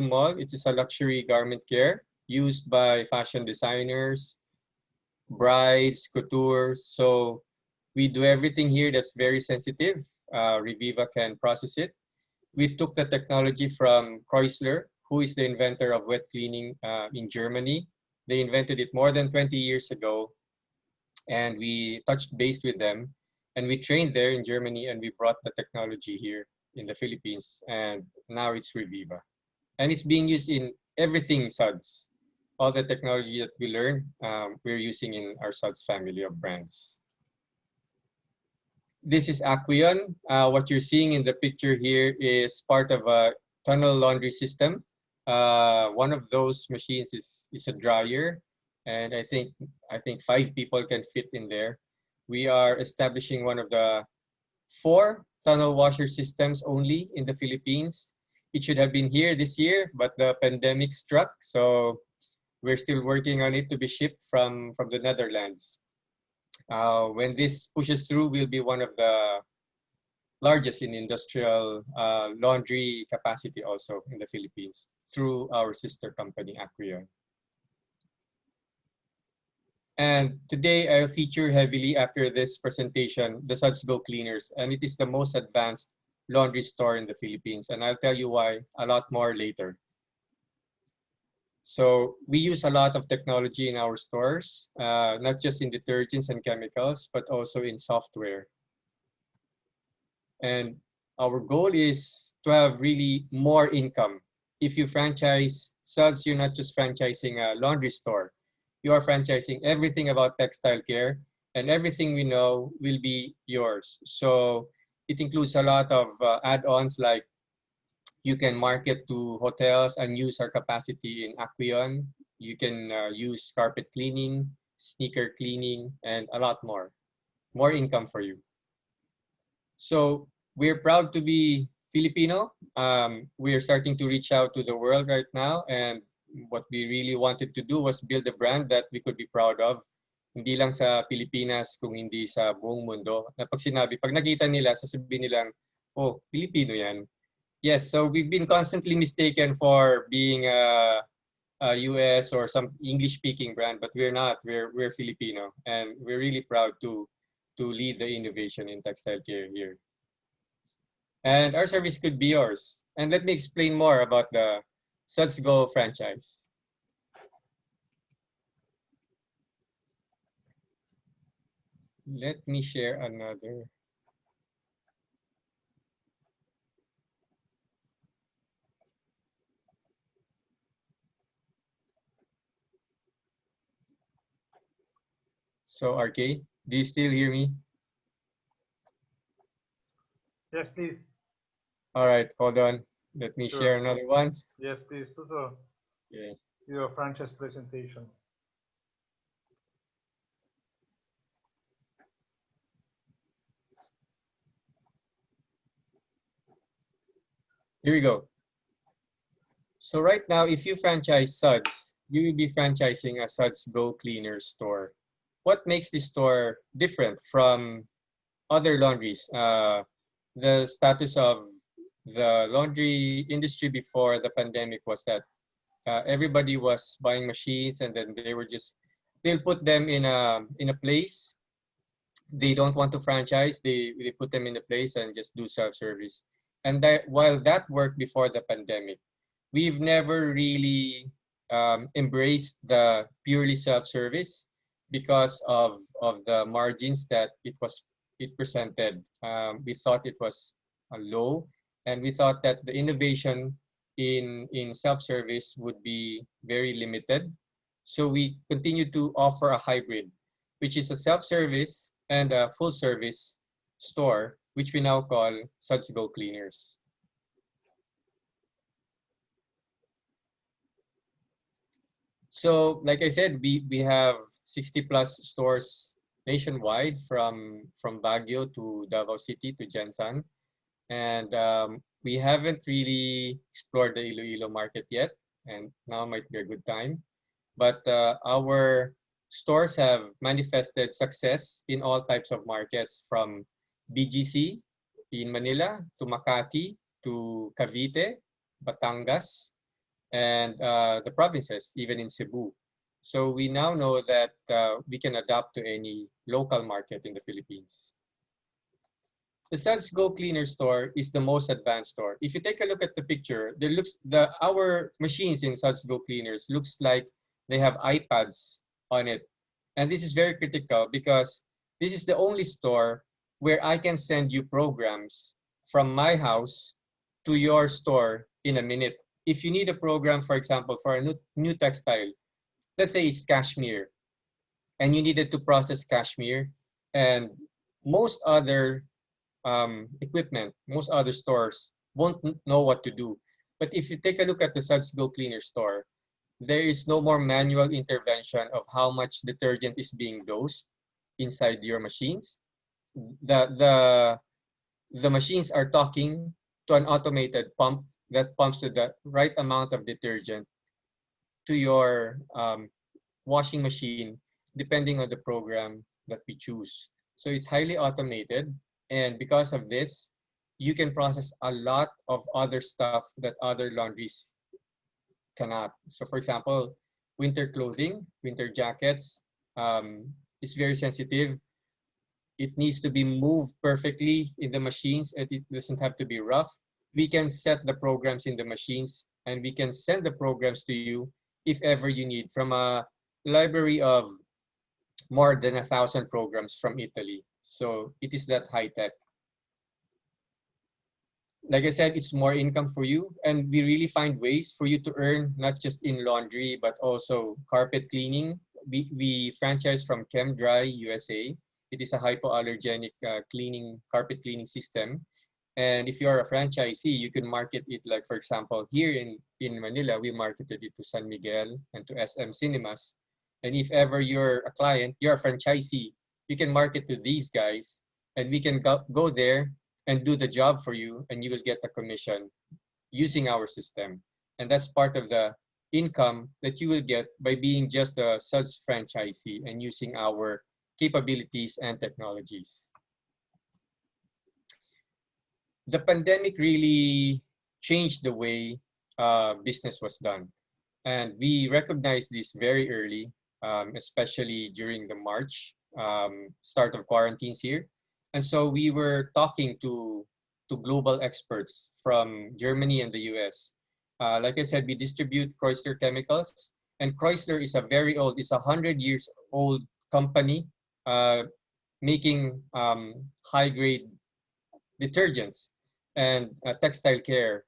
Mall. It is a luxury garment care used by fashion designers, brides, coutures. So we do everything here that's very sensitive. Reviva can process it. We took the technology from Chrysler, who is the inventor of wet cleaning in Germany. They invented it more than 20 years ago, and we touched base with them, and we trained there in Germany, and we brought the technology here in the Philippines, and now it's Reviva. And it's being used in everything Suds. All the technology that we learned, we're using in our Suds family of brands. This is Aquion. What you're seeing in the picture here is part of a tunnel laundry system. One of those machines is a dryer, and I think 5 people can fit in there. We are establishing one of the 4 tunnel washer systems only in the Philippines. It should have been here this year, but the pandemic struck, so we're still working on it to be shipped from the Netherlands. When this pushes through, we'll be one of the largest in industrial laundry capacity also in the Philippines through our sister company, Aquion. And today I'll feature heavily after this presentation, the Suds Go Cleaners, and it is the most advanced laundry store in the Philippines. And I'll tell you why a lot more later. So we use a lot of technology in our stores, not just in detergents and chemicals, but also in software. And our goal is to have really more income. If you franchise Suds, you're not just franchising a laundry store. You are franchising everything about textile care, and everything we know will be yours. So it includes a lot of add-ons, like you can market to hotels and use our capacity in Aquion. You can use carpet cleaning, sneaker cleaning, and a lot more. More income for you. So we're proud to be Filipino. We are starting to reach out to the world right now, and what we really wanted to do was build a brand that we could be proud of. Hindi lang sa Pilipinas, kung hindi sa buong mundo. Na pag nakita nila, sasabihin nilang, oh, Pilipino yan. Yes, so we've been constantly mistaken for being a US or some English-speaking brand, but we're not. We're Filipino, and we're really proud to lead the innovation in textile care here. And our service could be yours. And let me explain more about the Suds Go franchise. Let me share another. So, RK, do you still hear me? Yes, please. All right, hold on. Let me Sure. share another one. Yes, please. So, Yeah. your franchise presentation. Here we go. So right now, if you franchise Suds, you will be franchising a Suds Go Cleaner store. What makes this store different from other laundries? The status of the laundry industry before the pandemic was that everybody was buying machines, and then they'll put them in a place. They don't want to franchise. They put them in a place and just do self-service. And that, while that worked before the pandemic, we've never really embraced the purely self-service because of the margins that it presented. We thought it was low, and we thought that the innovation in self-service would be very limited. So we continue to offer a hybrid, which is a self-service and a full-service store, which we now call Suds Go Cleaners. So, like I said, we have 60 plus stores nationwide from Baguio to Davao City to Jensan. And we haven't really explored the Iloilo market yet. And now might be a good time. But our stores have manifested success in all types of markets, from BGC in Manila to Makati to Cavite, Batangas, and the provinces, even in Cebu. So we now know that we can adapt to any local market in the Philippines. The Suds Go Cleaner store is the most advanced store. If you take a look at the picture, our machines in Suds Go Cleaners looks like they have iPads on it. And this is very critical because this is the only store where I can send you programs from my house to your store in a minute. If you need a program, for example, for a new textile, let's say it's cashmere, and you needed to process cashmere, and most other equipment, most other stores won't know what to do. But if you take a look at the Suds Go Cleaner store, there is no more manual intervention of how much detergent is being dosed inside your machines. The, the, the machines are talking to an automated pump that pumps the right amount of detergent to your washing machine, depending on the program that we choose. So it's highly automated. And because of this, you can process a lot of other stuff that other laundries cannot. So for example, winter clothing, winter jackets, is very sensitive. It needs to be moved perfectly in the machines, and it doesn't have to be rough. We can set the programs in the machines, and we can send the programs to you if ever you need, from a library of more than 1,000 programs from Italy. So it is that high tech. Like I said, it's more income for you, and we really find ways for you to earn, not just in laundry, but also carpet cleaning. We franchise from Chem Dry USA. It is a hypoallergenic carpet cleaning system. And if you are a franchisee, you can market it, like, for example, here in Manila, we marketed it to San Miguel and to SM Cinemas. And if ever you're a client, you're a franchisee, you can market to these guys, and we can go there and do the job for you, and you will get a commission using our system. And that's part of the income that you will get by being just a Suds franchisee and using our capabilities and technologies. The pandemic really changed the way business was done. And we recognized this very early, especially during the March start of quarantines here. And so we were talking to global experts from Germany and the US. Like I said, we distribute Chrysler chemicals, and Chrysler is a very old, it's 100 years old company, making high-grade detergents and textile care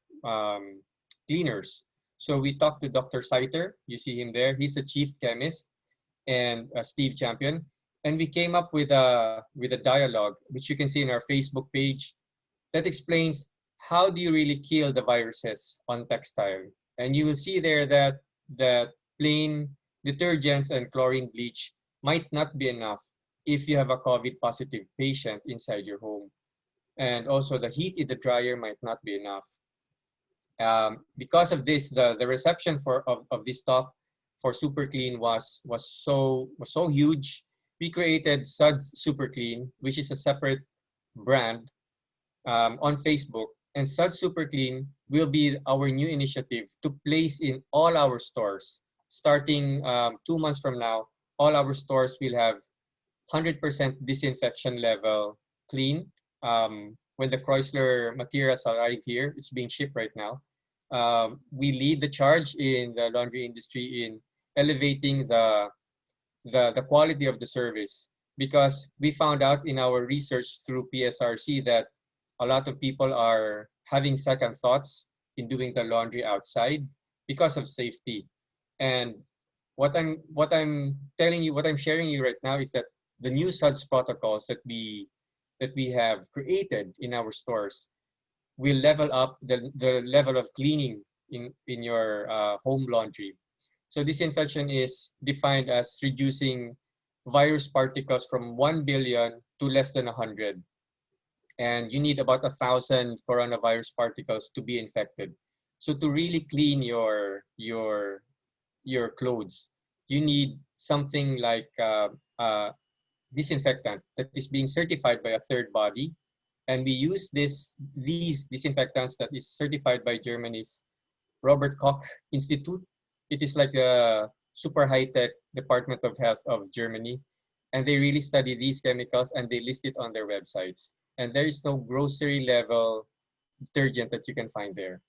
cleaners. So we talked to Dr. Saiter. You see him there. He's the chief chemist, and Steve Champion. And we came up with a dialogue, which you can see in our Facebook page, that explains how do you really kill the viruses on textile. And you will see there that plain detergents and chlorine bleach might not be enough if you have a COVID positive patient inside your home. And also the heat in the dryer might not be enough. Because of this, the reception of this talk for Super Clean was so huge. We created Suds Super Clean, which is a separate brand on Facebook. And Suds Super Clean will be our new initiative to place in all our stores. Starting 2 months from now, all our stores will have 100% disinfection level clean. When the Chrysler materials arrive here, it's being shipped right now. We lead the charge in the laundry industry in elevating the quality of the service, because we found out in our research through PSRC that a lot of people are having second thoughts in doing the laundry outside because of safety. And what I'm telling you, what I'm sharing you right now is that the new SUDS protocols that we have created in our stores will level up the level of cleaning in your home laundry. So disinfection is defined as reducing virus particles from 1 billion to less than 100. And you need about 1,000 coronavirus particles to be infected. So to really clean your clothes, you need something like disinfectant that is being certified by a third body. And we use these disinfectants that is certified by Germany's Robert Koch Institute. It is like a super high-tech Department of Health of Germany. And they really study these chemicals and they list it on their websites. And there is no grocery level detergent that you can find there.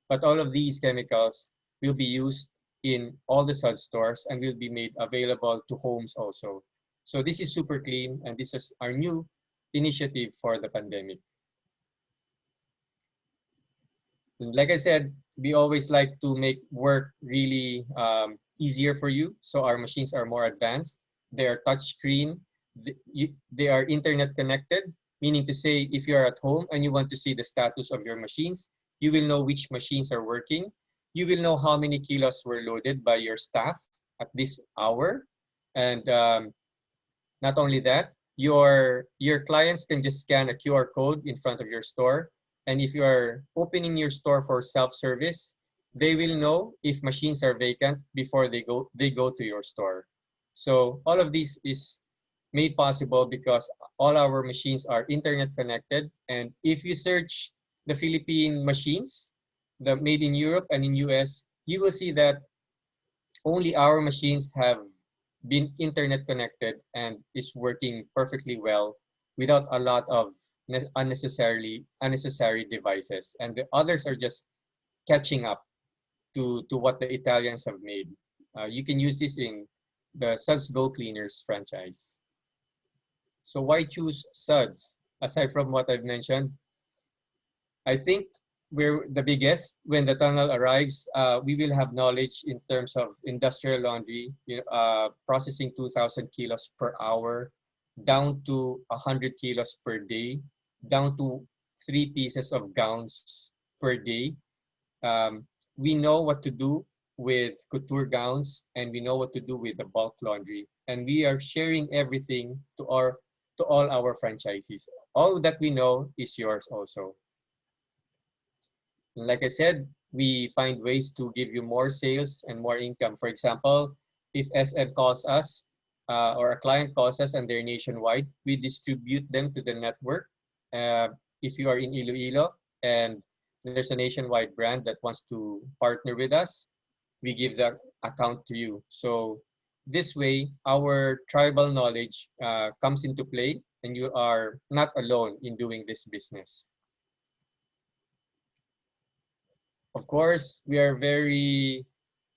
But all of these chemicals will be used in all the Suds stores and will be made available to homes also. So this is Super Clean, and this is our new initiative for the pandemic. And like I said, we always like to make work really easier for you. So our machines are more advanced. They are touchscreen. They are internet connected, meaning to say if you're at home and you want to see the status of your machines, you will know which machines are working. You will know how many kilos were loaded by your staff at this hour. And not only that, your clients can just scan a QR code in front of your store. And if you are opening your store for self-service, they will know if machines are vacant before they go to your store. So all of this is made possible because all our machines are internet connected. And if you search the Philippine machines, the made in Europe and in US, you will see that only our machines have been internet connected and is working perfectly well without a lot of unnecessary devices. And the others are just catching up to what the Italians have made. You can use this in the Suds Go Cleaners franchise. So why choose Suds? Aside from what I've mentioned, I think we're the biggest. When the tunnel arrives, we will have knowledge in terms of industrial laundry, processing 2,000 kilos per hour, down to 100 kilos per day, down to 3 pieces of gowns per day. We know what to do with couture gowns, and we know what to do with the bulk laundry. And we are sharing everything to all our franchisees. All that we know is yours also. Like I said, we find ways to give you more sales and more income. For example, if SM calls us or a client calls us and they're nationwide, we distribute them to the network. If you are in Iloilo and there's a nationwide brand that wants to partner with us, we give that account to you. So this way, our tribal knowledge comes into play, and you are not alone in doing this business. Of course, we are very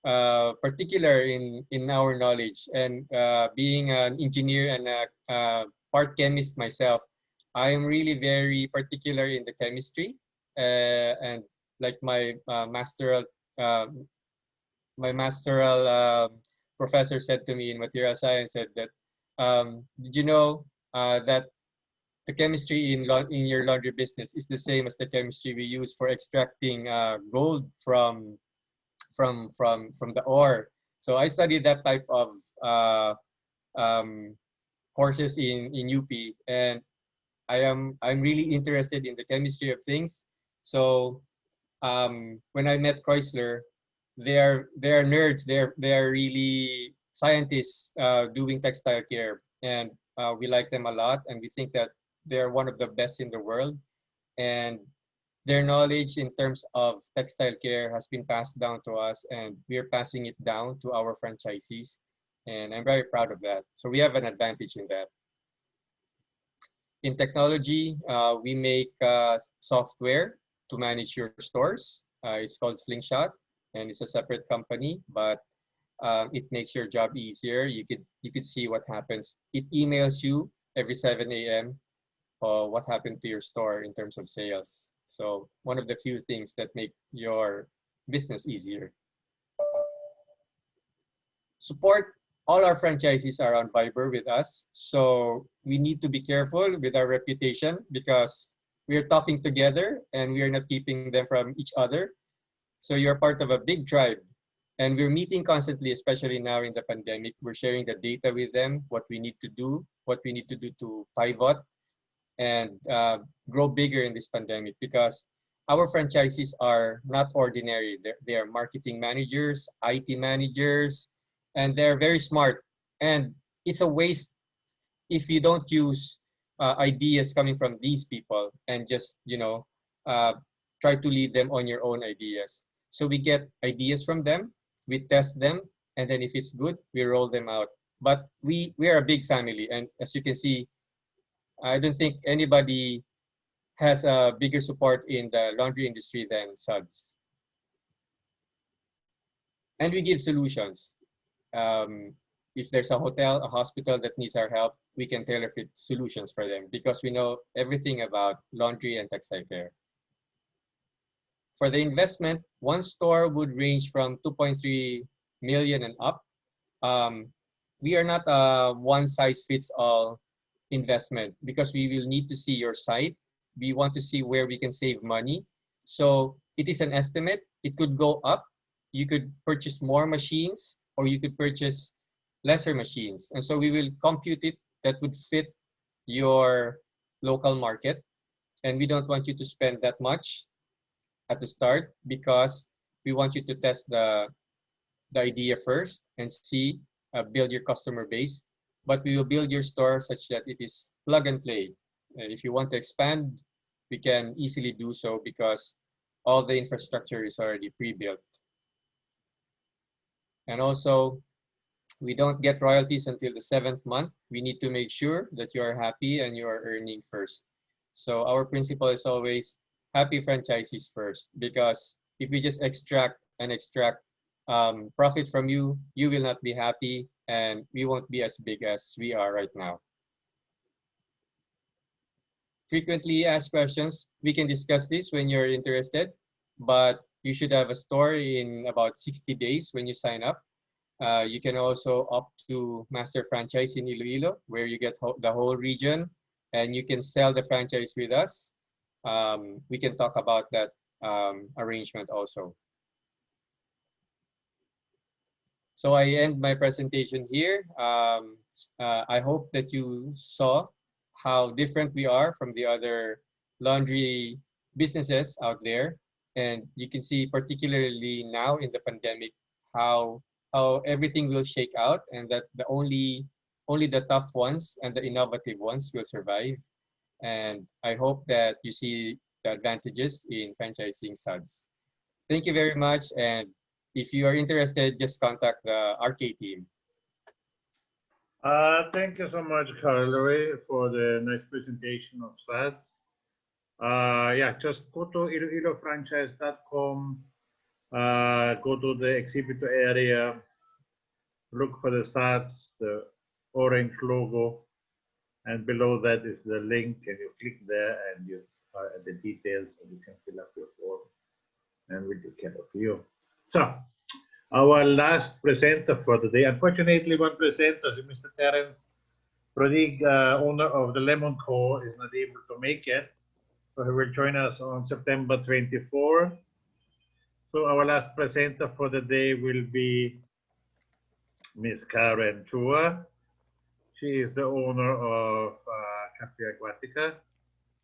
particular in our knowledge, and being an engineer and a part chemist myself, I am really very particular in the chemistry, and like uh, my masteral professor said to me in material science said that, did you know that the chemistry in your laundry business is the same as the chemistry we use for extracting gold from the ore. So I studied that type of um, courses in UP, and I'm really interested in the chemistry of things. So when I met Chrysler, they are nerds. They are really scientists doing textile care, and we like them a lot, and we think that they're one of the best in the world. And their knowledge in terms of textile care has been passed down to us, and we're passing it down to our franchisees. And I'm very proud of that. So we have an advantage in that. In technology, we make software to manage your stores. It's called Slingshot, and it's a separate company, but it makes your job easier. You could see what happens. It emails you every 7 a.m. What happened to your store in terms of sales. So one of the few things that make your business easier. Support. All our franchisees are on Viber with us, so we need to be careful with our reputation because we are talking together and we are not keeping them from each other. So you're part of a big tribe, and we're meeting constantly, especially now in the pandemic. We're sharing the data with them, what we need to do, what we need to do to pivot and grow bigger in this pandemic, because our franchisees are not ordinary. They are marketing managers, IT managers, and they're very smart. And it's a waste if you don't use ideas coming from these people and just, uh, try to lead them on your own ideas. So we get ideas from them, we test them, and then if it's good, we roll them out. But we are a big family, and as you can see, I don't think anybody has a bigger support in the laundry industry than Suds. And we give solutions. Um, if there's a hotel, a hospital that needs our help, we can tailor fit solutions for them because we know everything about laundry and textile care. For the investment, one store would range from 2.3 million and up. Um, we are not a one size fits all investment because we will need to see your site. We want to see where we can save money. So it is an estimate. It could go up. You could purchase more machines or you could purchase lesser machines. And so we will compute it that would fit your local market. And we don't want you to spend that much at the start because we want you to test the idea first and see, build your customer base. But we will build your store such that it is plug and play. If you want to expand, we can easily do so because all the infrastructure is already pre-built. And also, we don't get royalties until the 7th month. We need to make sure that you are happy and you are earning first. So our principle is always happy franchisees first, because if we just extract profit from you, you will not be happy and we won't be as big as we are right now. Frequently asked questions. We can discuss this when you're interested, but you should have a store in about 60 days when you sign up. You can also opt to master franchise in Iloilo, where you get the whole region and you can sell the franchise with us. We can talk about that arrangement also. So I end my presentation here. I hope that you saw how different we are from the other laundry businesses out there. And you can see particularly now in the pandemic, how everything will shake out and that only the tough ones and the innovative ones will survive. And I hope that you see the advantages in franchising Suds. Thank you very much. And if you are interested, just contact the RK team. Thank you so much, Carlo, for the nice presentation of SADS. Yeah, just go to iloilofranchise.com, go to the exhibitor area, look for the SADS, the orange logo, And below that is the link, and you click there and you are at the details and you can fill up your form and we'll take care of you. So, our last presenter for the day, unfortunately, one presenter, Mr. Terence Prodig, owner of the Lemon Co., is not able to make it. So he will join us on September 24th. So our last presenter for the day will be Miss Karen Chua. She is the owner of Cafe Aquatica.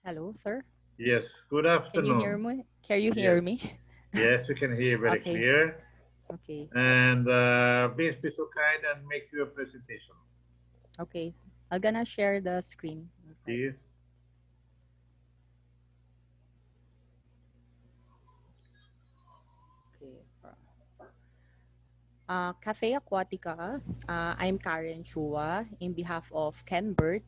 Hello, sir. Yes, good Can you hear afternoon. me? Can you Yes, hear me? yes, we can hear very Okay. clear. Okay. And please be so kind and make your presentation, Okay. I'm gonna share the screen. please. Okay. Cafe Aquatica. I'm Karen Chua in behalf of Ken Burt,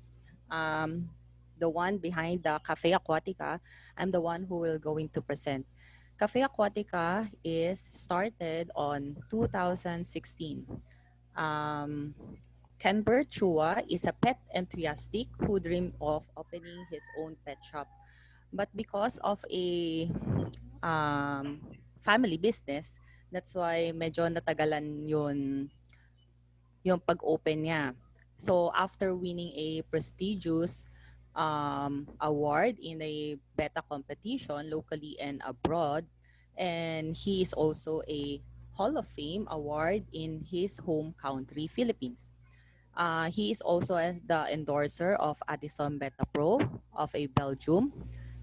um, the one behind the Cafe Aquatica. I'm the one who will going to present. Cafe Aquatica is started on 2016. Um, Ken Burt Chua is a pet enthusiastic who dreamed of opening his own pet shop. But because of a family business, that's why medyo natagalan yung pag-open niya. So after winning a prestigious award in a beta competition locally and abroad, and he is also a Hall of Fame award in his home country, Philippines. He is also the endorser of Addison Beta Pro of a Belgium.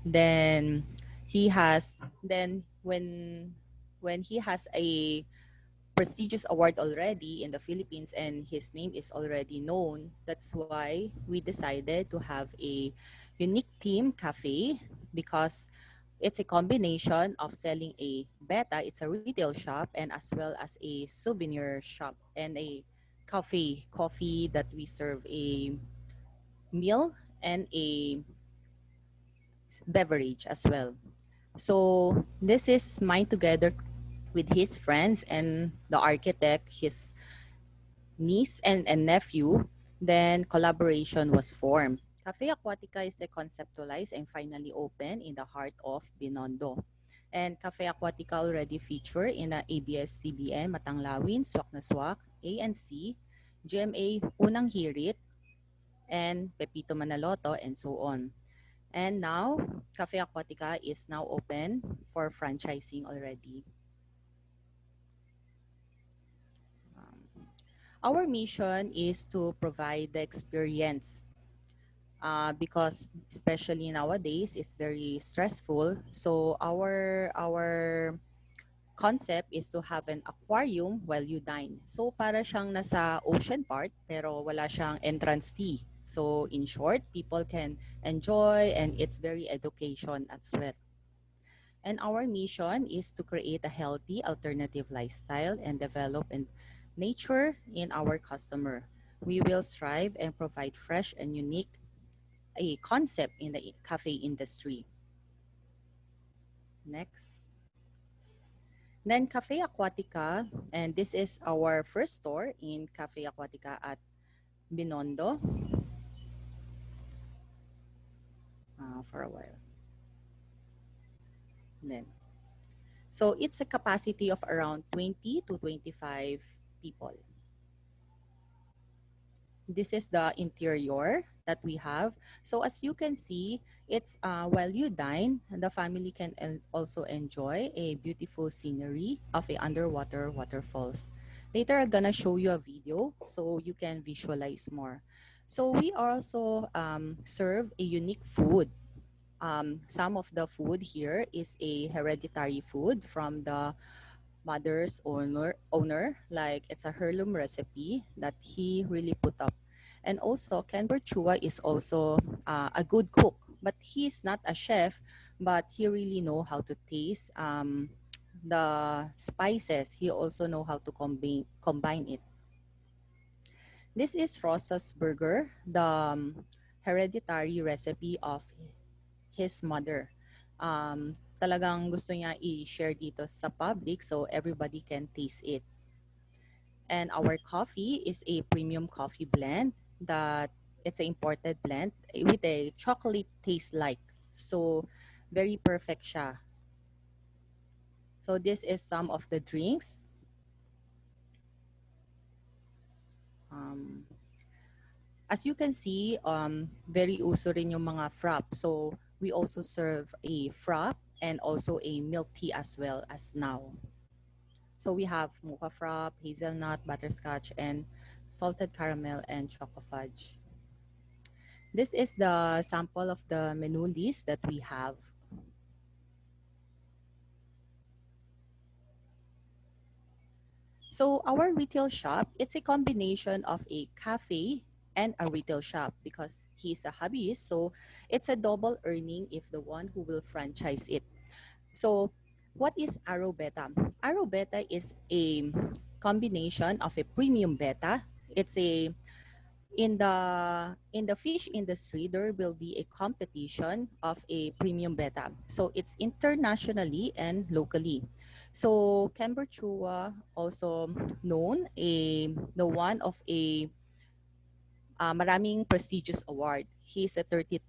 Then he has when he has a prestigious award already in the Philippines and his name is already known, that's why we decided to have a unique theme cafe because it's a combination of selling a beta, it's a retail shop, and as well as a souvenir shop and a coffee that we serve a meal and a beverage as well. So this is mine together with his friends and the architect, his niece and nephew. Then collaboration was formed. Cafe Aquatica is conceptualized and finally opened in the heart of Binondo. And Cafe Aquatica already featured in the ABS-CBN, Matanglawin, Swak na Swak, ANC, GMA Unang Hirit, and Pepito Manaloto, and so on. And now, Cafe Aquatica is now open for franchising already. Our mission is to provide the experience because especially nowadays it's very stressful. So our concept is to have an aquarium while you dine. So para siyang nasa ocean part pero wala siyang entrance fee. So in short, people can enjoy and it's very education as well. And our mission is to create a healthy alternative lifestyle and develop in nature in our customer. We will strive and provide fresh and unique a concept in the cafe industry. Next. Then Cafe Aquatica, and this is our first store in Cafe Aquatica at Binondo for a while. Then, so it's a capacity of around 20 to 25 people. This is the interior that we have. So as you can see, it's while you dine, the family can also enjoy a beautiful scenery of a underwater waterfalls. Later, I'm gonna show you a video so you can visualize more. So we also serve a unique food. Some of the food here is a hereditary food from the mother's owner, like it's a heirloom recipe that he really put up. And also, Ken Chua is also a good cook, but he's not a chef, but he really know how to taste the spices. He also know how to combine it. This is Rosa's Burger, the hereditary recipe of his mother. Talagang gusto niya i-share dito sa public so everybody can taste it. And our coffee is a premium coffee blend that it's an imported blend with a chocolate taste like. So very perfect siya. So this is some of the drinks. Um, as you can see, very uso rin yung mga frap. So we also serve a frap and also a milk tea as well as now. So we have mocha frap, hazelnut, butterscotch, and salted caramel and choco fudge. This is the sample of the menu list that we have. So our retail shop, it's a combination of a cafe and a retail shop because he's a hobbyist. So it's a double earning if the one who will franchise it. So what is Arrow Beta? Arrow Beta is a combination of a premium beta. It's a in the fish industry, there will be a competition of a premium beta. So it's internationally and locally. So Camberchua also known the one of a maraming prestigious award. He's a 33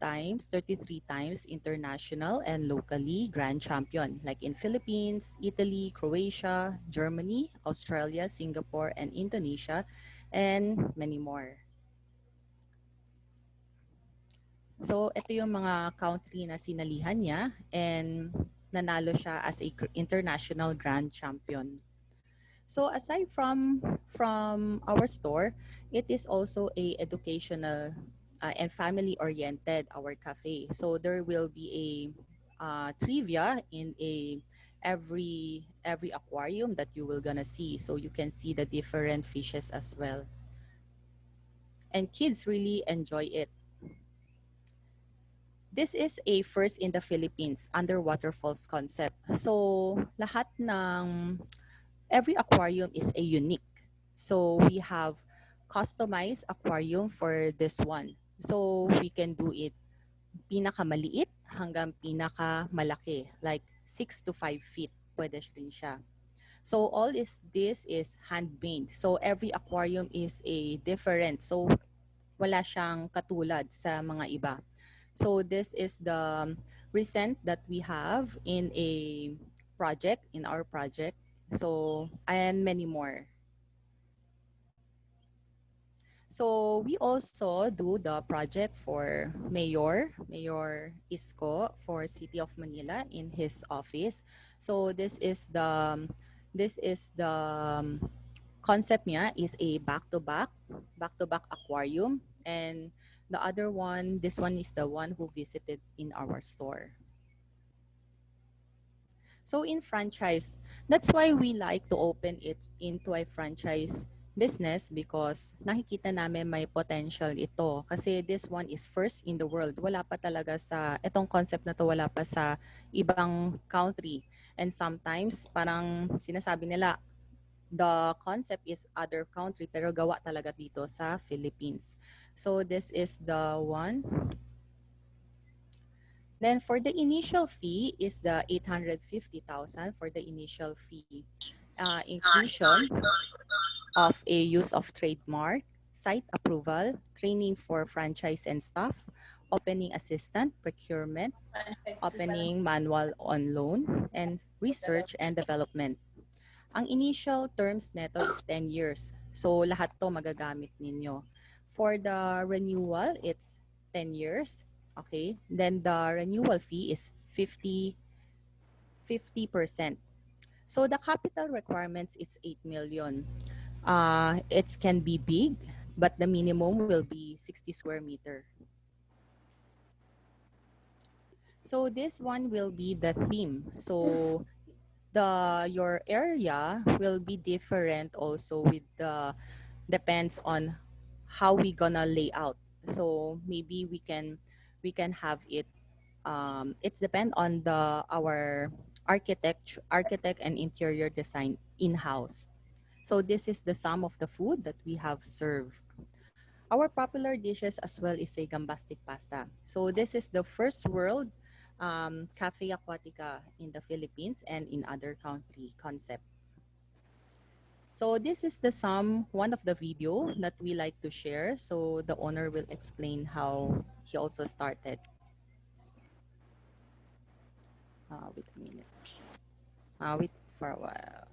times international and locally grand champion, like in Philippines, Italy, Croatia, Germany, Australia, Singapore, and Indonesia, and many more. So, ito yung mga country na sinalihan niya and nanalo siya as a international grand champion. So, aside from our store, it is also a educational and family-oriented our cafe. So, there will be a trivia in every aquarium that you will gonna see. So, you can see the different fishes as well. And kids really enjoy it. This is a first in the Philippines underwater falls concept. So lahat ng every aquarium is a unique. So we have customized aquarium for this one. So we can do it pinakamaliit hanggang pinakamalaki, like 6 to 5 feet pwede rin siya. So all this is handmade. So every aquarium is a different. So wala siyang katulad sa mga iba. So this is the recent that we have in a project, in our project. So, and many more. So we also do the project for Mayor Isko for City of Manila in his office. So this is the concept niya is a back-to-back aquarium, and the other one, this one is the one who visited in our store. So in franchise, that's why we like to open it into a franchise business because nakikita namin may potential ito. Kasi this one is first in the world. Wala pa talaga sa, itong concept na to wala pa sa ibang country. And sometimes parang sinasabi nila, the concept is other country pero gawa talaga dito sa Philippines. So this is the one. Then for the initial fee is the 850,000 for the initial fee. Inclusion of a use of trademark, site approval, training for franchise and staff, opening assistant, procurement, opening manual on loan, and research and development. Ang initial terms neto is 10 years. So lahat to magagamit ninyo. For the renewal, it's 10 years. Okay? Then the renewal fee is 50%. So the capital requirements is 8 million. It can be big, but the minimum will be 60 square meter. So this one will be the theme. So your area will be different also with the depends on how we gonna lay out. So maybe we can have it. It's depend on our architect and interior design in house. So this is the sum of the food that we have served. Our popular dishes as well is a gambastic pasta. So this is the first world cafe aquatica in the Philippines and in other country concept. So this is one of the video that we like to share. So the owner will explain how he also started. Wait a minute. Wait for a while.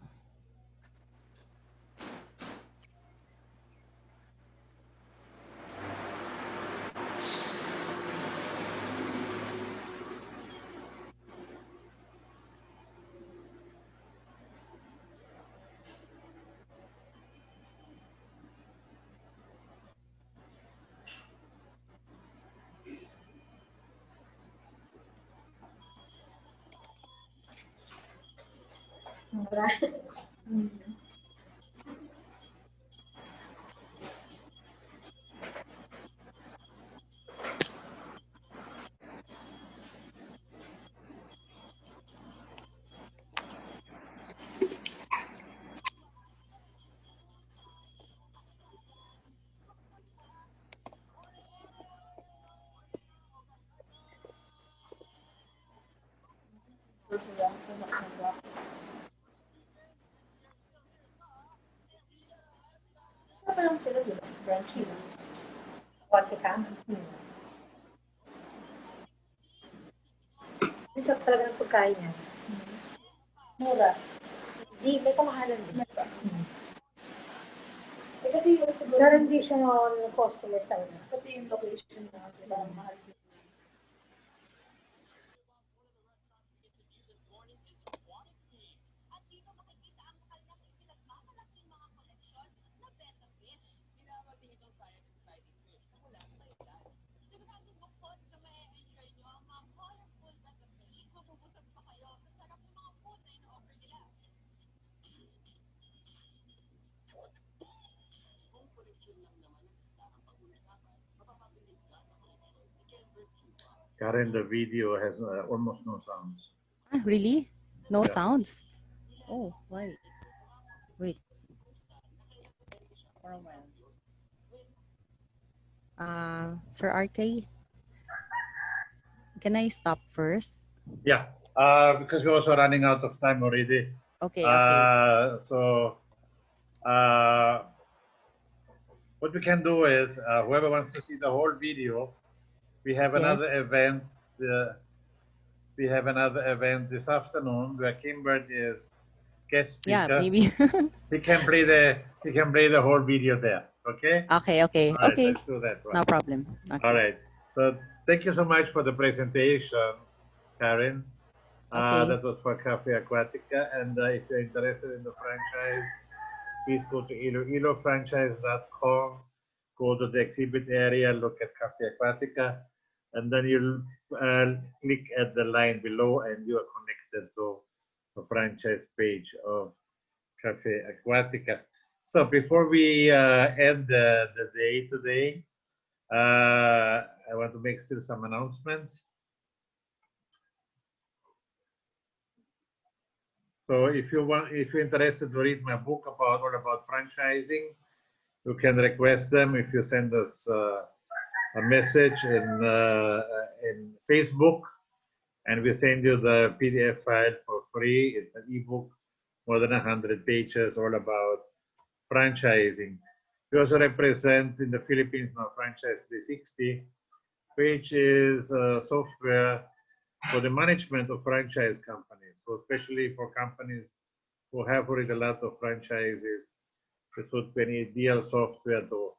Yung sa talaga ng pagkain niya. Mura. Di, may kamahalan din. Eh kasi yung siguro... Pero hindi siya ng customer talaga. Pati yung location na kasi parang mahal. Karen, the video has almost no sounds. Really? No Yeah. sounds? Oh, why? Wait. For a while. Sir RK, can I stop first? Yeah, because we're also running out of time already. Okay, okay. So what we can do is, whoever wants to see the whole video, we have another event. We have another event this afternoon where Kimbert is guest speaker. Yeah, maybe. He can play the whole video there. Okay. Okay, okay, All right, okay. let's do that one. No problem. Okay. All right. So thank you so much for the presentation, Karen. Okay. That was for Cafe Aquatica. And if you're interested in the franchise, please go to ilofranchise.com, go to the exhibit area, look at Cafe Aquatica, and then you'll click at the line below and you are connected to the franchise page of Cafe Aquatica. So before we end the day today, I want to make still some announcements. So if you're interested to read my book all about franchising, you can request them if you send us a message in Facebook, and we send you the PDF file for free. It's an ebook, more than 100 pages, all about franchising. We also represent in the Philippines now Franchise 360, which is software for the management of franchise companies. So especially for companies who have already a lot of franchises, this would be an ideal software to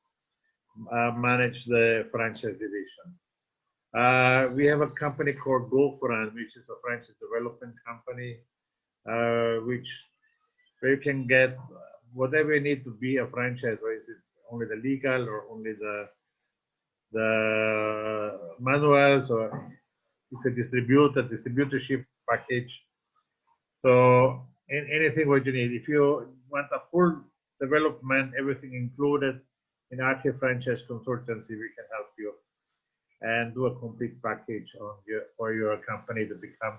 manage the franchise division. We have a company called GoFran, which is a franchise development company, where you can get whatever you need to be a franchise, whether it's only the legal or only the manuals, or it's a distributorship package. So anything what you need. If you want a full development, everything included in RT Franchise Consultancy, we can help you and do a complete package for your company to become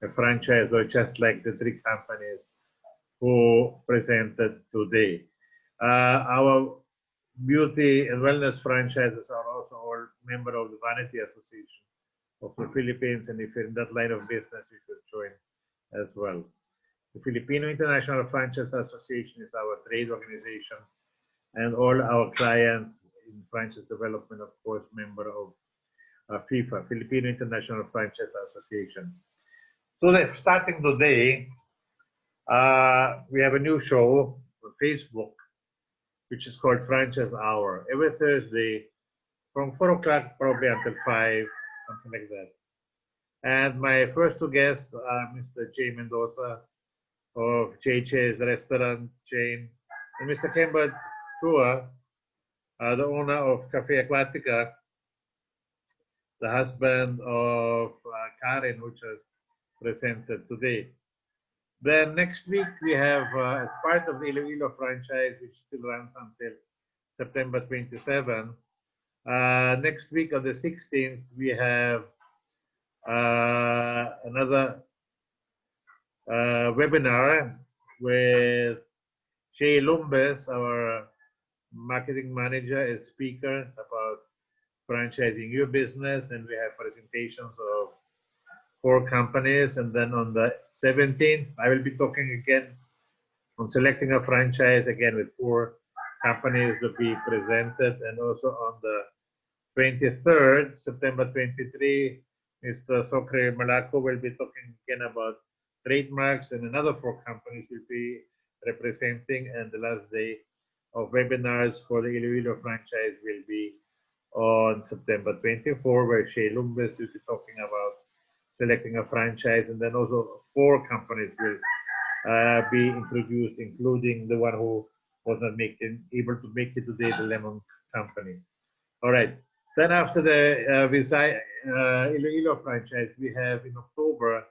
a franchise, or just like the three companies who presented today. Our beauty and wellness franchises are also all member of the Vanity Association of the Philippines, and if you're in that line of business, you should join as well. The Filipino International Franchise Association is our trade organization, and all our clients in franchise development, of course, member of FIFA, Filipino International Franchise Association. So starting today, we have a new show on Facebook, which is called Franchise Hour. Every Thursday from 4 o'clock probably until 5, something like that. And my first two guests are Mr. Jay Mendoza of JJ's restaurant chain, and Mr. Kemba Chua, the owner of Cafe Aquatica, the husband of Karen, which was presented today. Then next week we have, as part of the Iloilo franchise, which still runs until September 27, next week on the 16th, we have another webinar with Shay Lumbes, our marketing manager, as speaker about franchising your business, and we have presentations of 4 companies. And then on the 17th, I will be talking again on selecting a franchise, again with 4 companies to be presented. And also on the 23rd, September 23, Mr. Socre Malaco will be talking again about trademarks, and another 4 companies will be representing. And the last day of webinars for the Iloilo franchise will be on September 24, where Shay Lumbes will be talking about selecting a franchise. And then also 4 companies will be introduced, including the one who was not able to make it today, the Lemon Company. All right. Then after the Iloilo franchise, we have in October,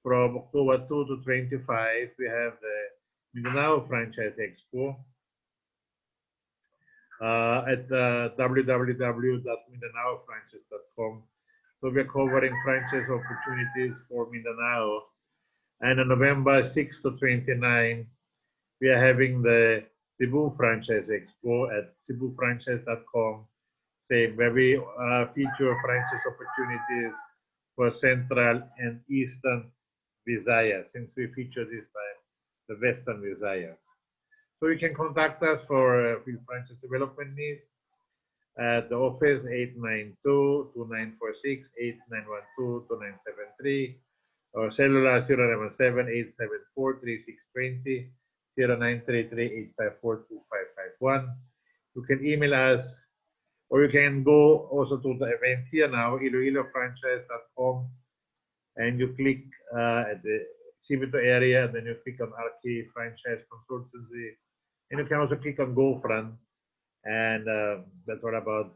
from October 2 to 25, we have the Mindanao Franchise Expo at www.mindanaofranchise.com. So we're covering franchise opportunities for Mindanao. And on November 6 to 29, we are having the Cebu Franchise Expo at cebufranchise.com, where we feature franchise opportunities for Central and Eastern Visayas, since we feature this time the Western Visayas. So you can contact us for franchise development needs at the office 892-2946-8912-2973, or cellular 097-874-3620, 0933-854-2551. You can email us, or you can go also to the event here now, iloilofranchise.com, and you click at the Cibito area, and then you click on RK Franchise Consultancy, and you can also click on GoFront, and that's all about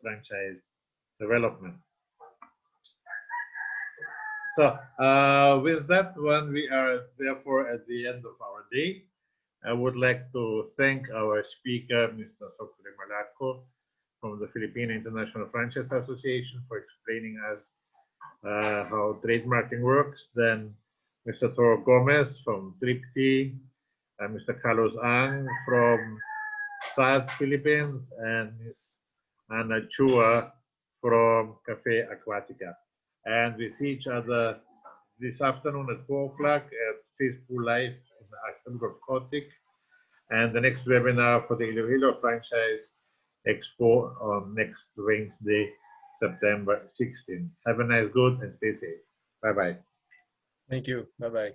franchise development. So with that one, we are therefore at the end of our day. I would like to thank our speaker, Mr. Socre Malaco, from the Filipino International Franchise Association, for explaining us how trademarking works. Then Mr. Toro Gomez from Tripty, Mr. Carlos Ang from SADS Philippines, and Ms. Anna Chua from Cafe Aquatica. And we see each other this afternoon at 4 o'clock at Facebook Live in the Ashton of Kotik, and the next webinar for the Iloilo Franchise Expo on next Wednesday, September 16. Have a nice good and stay safe. Bye-bye. Thank you. Bye-bye.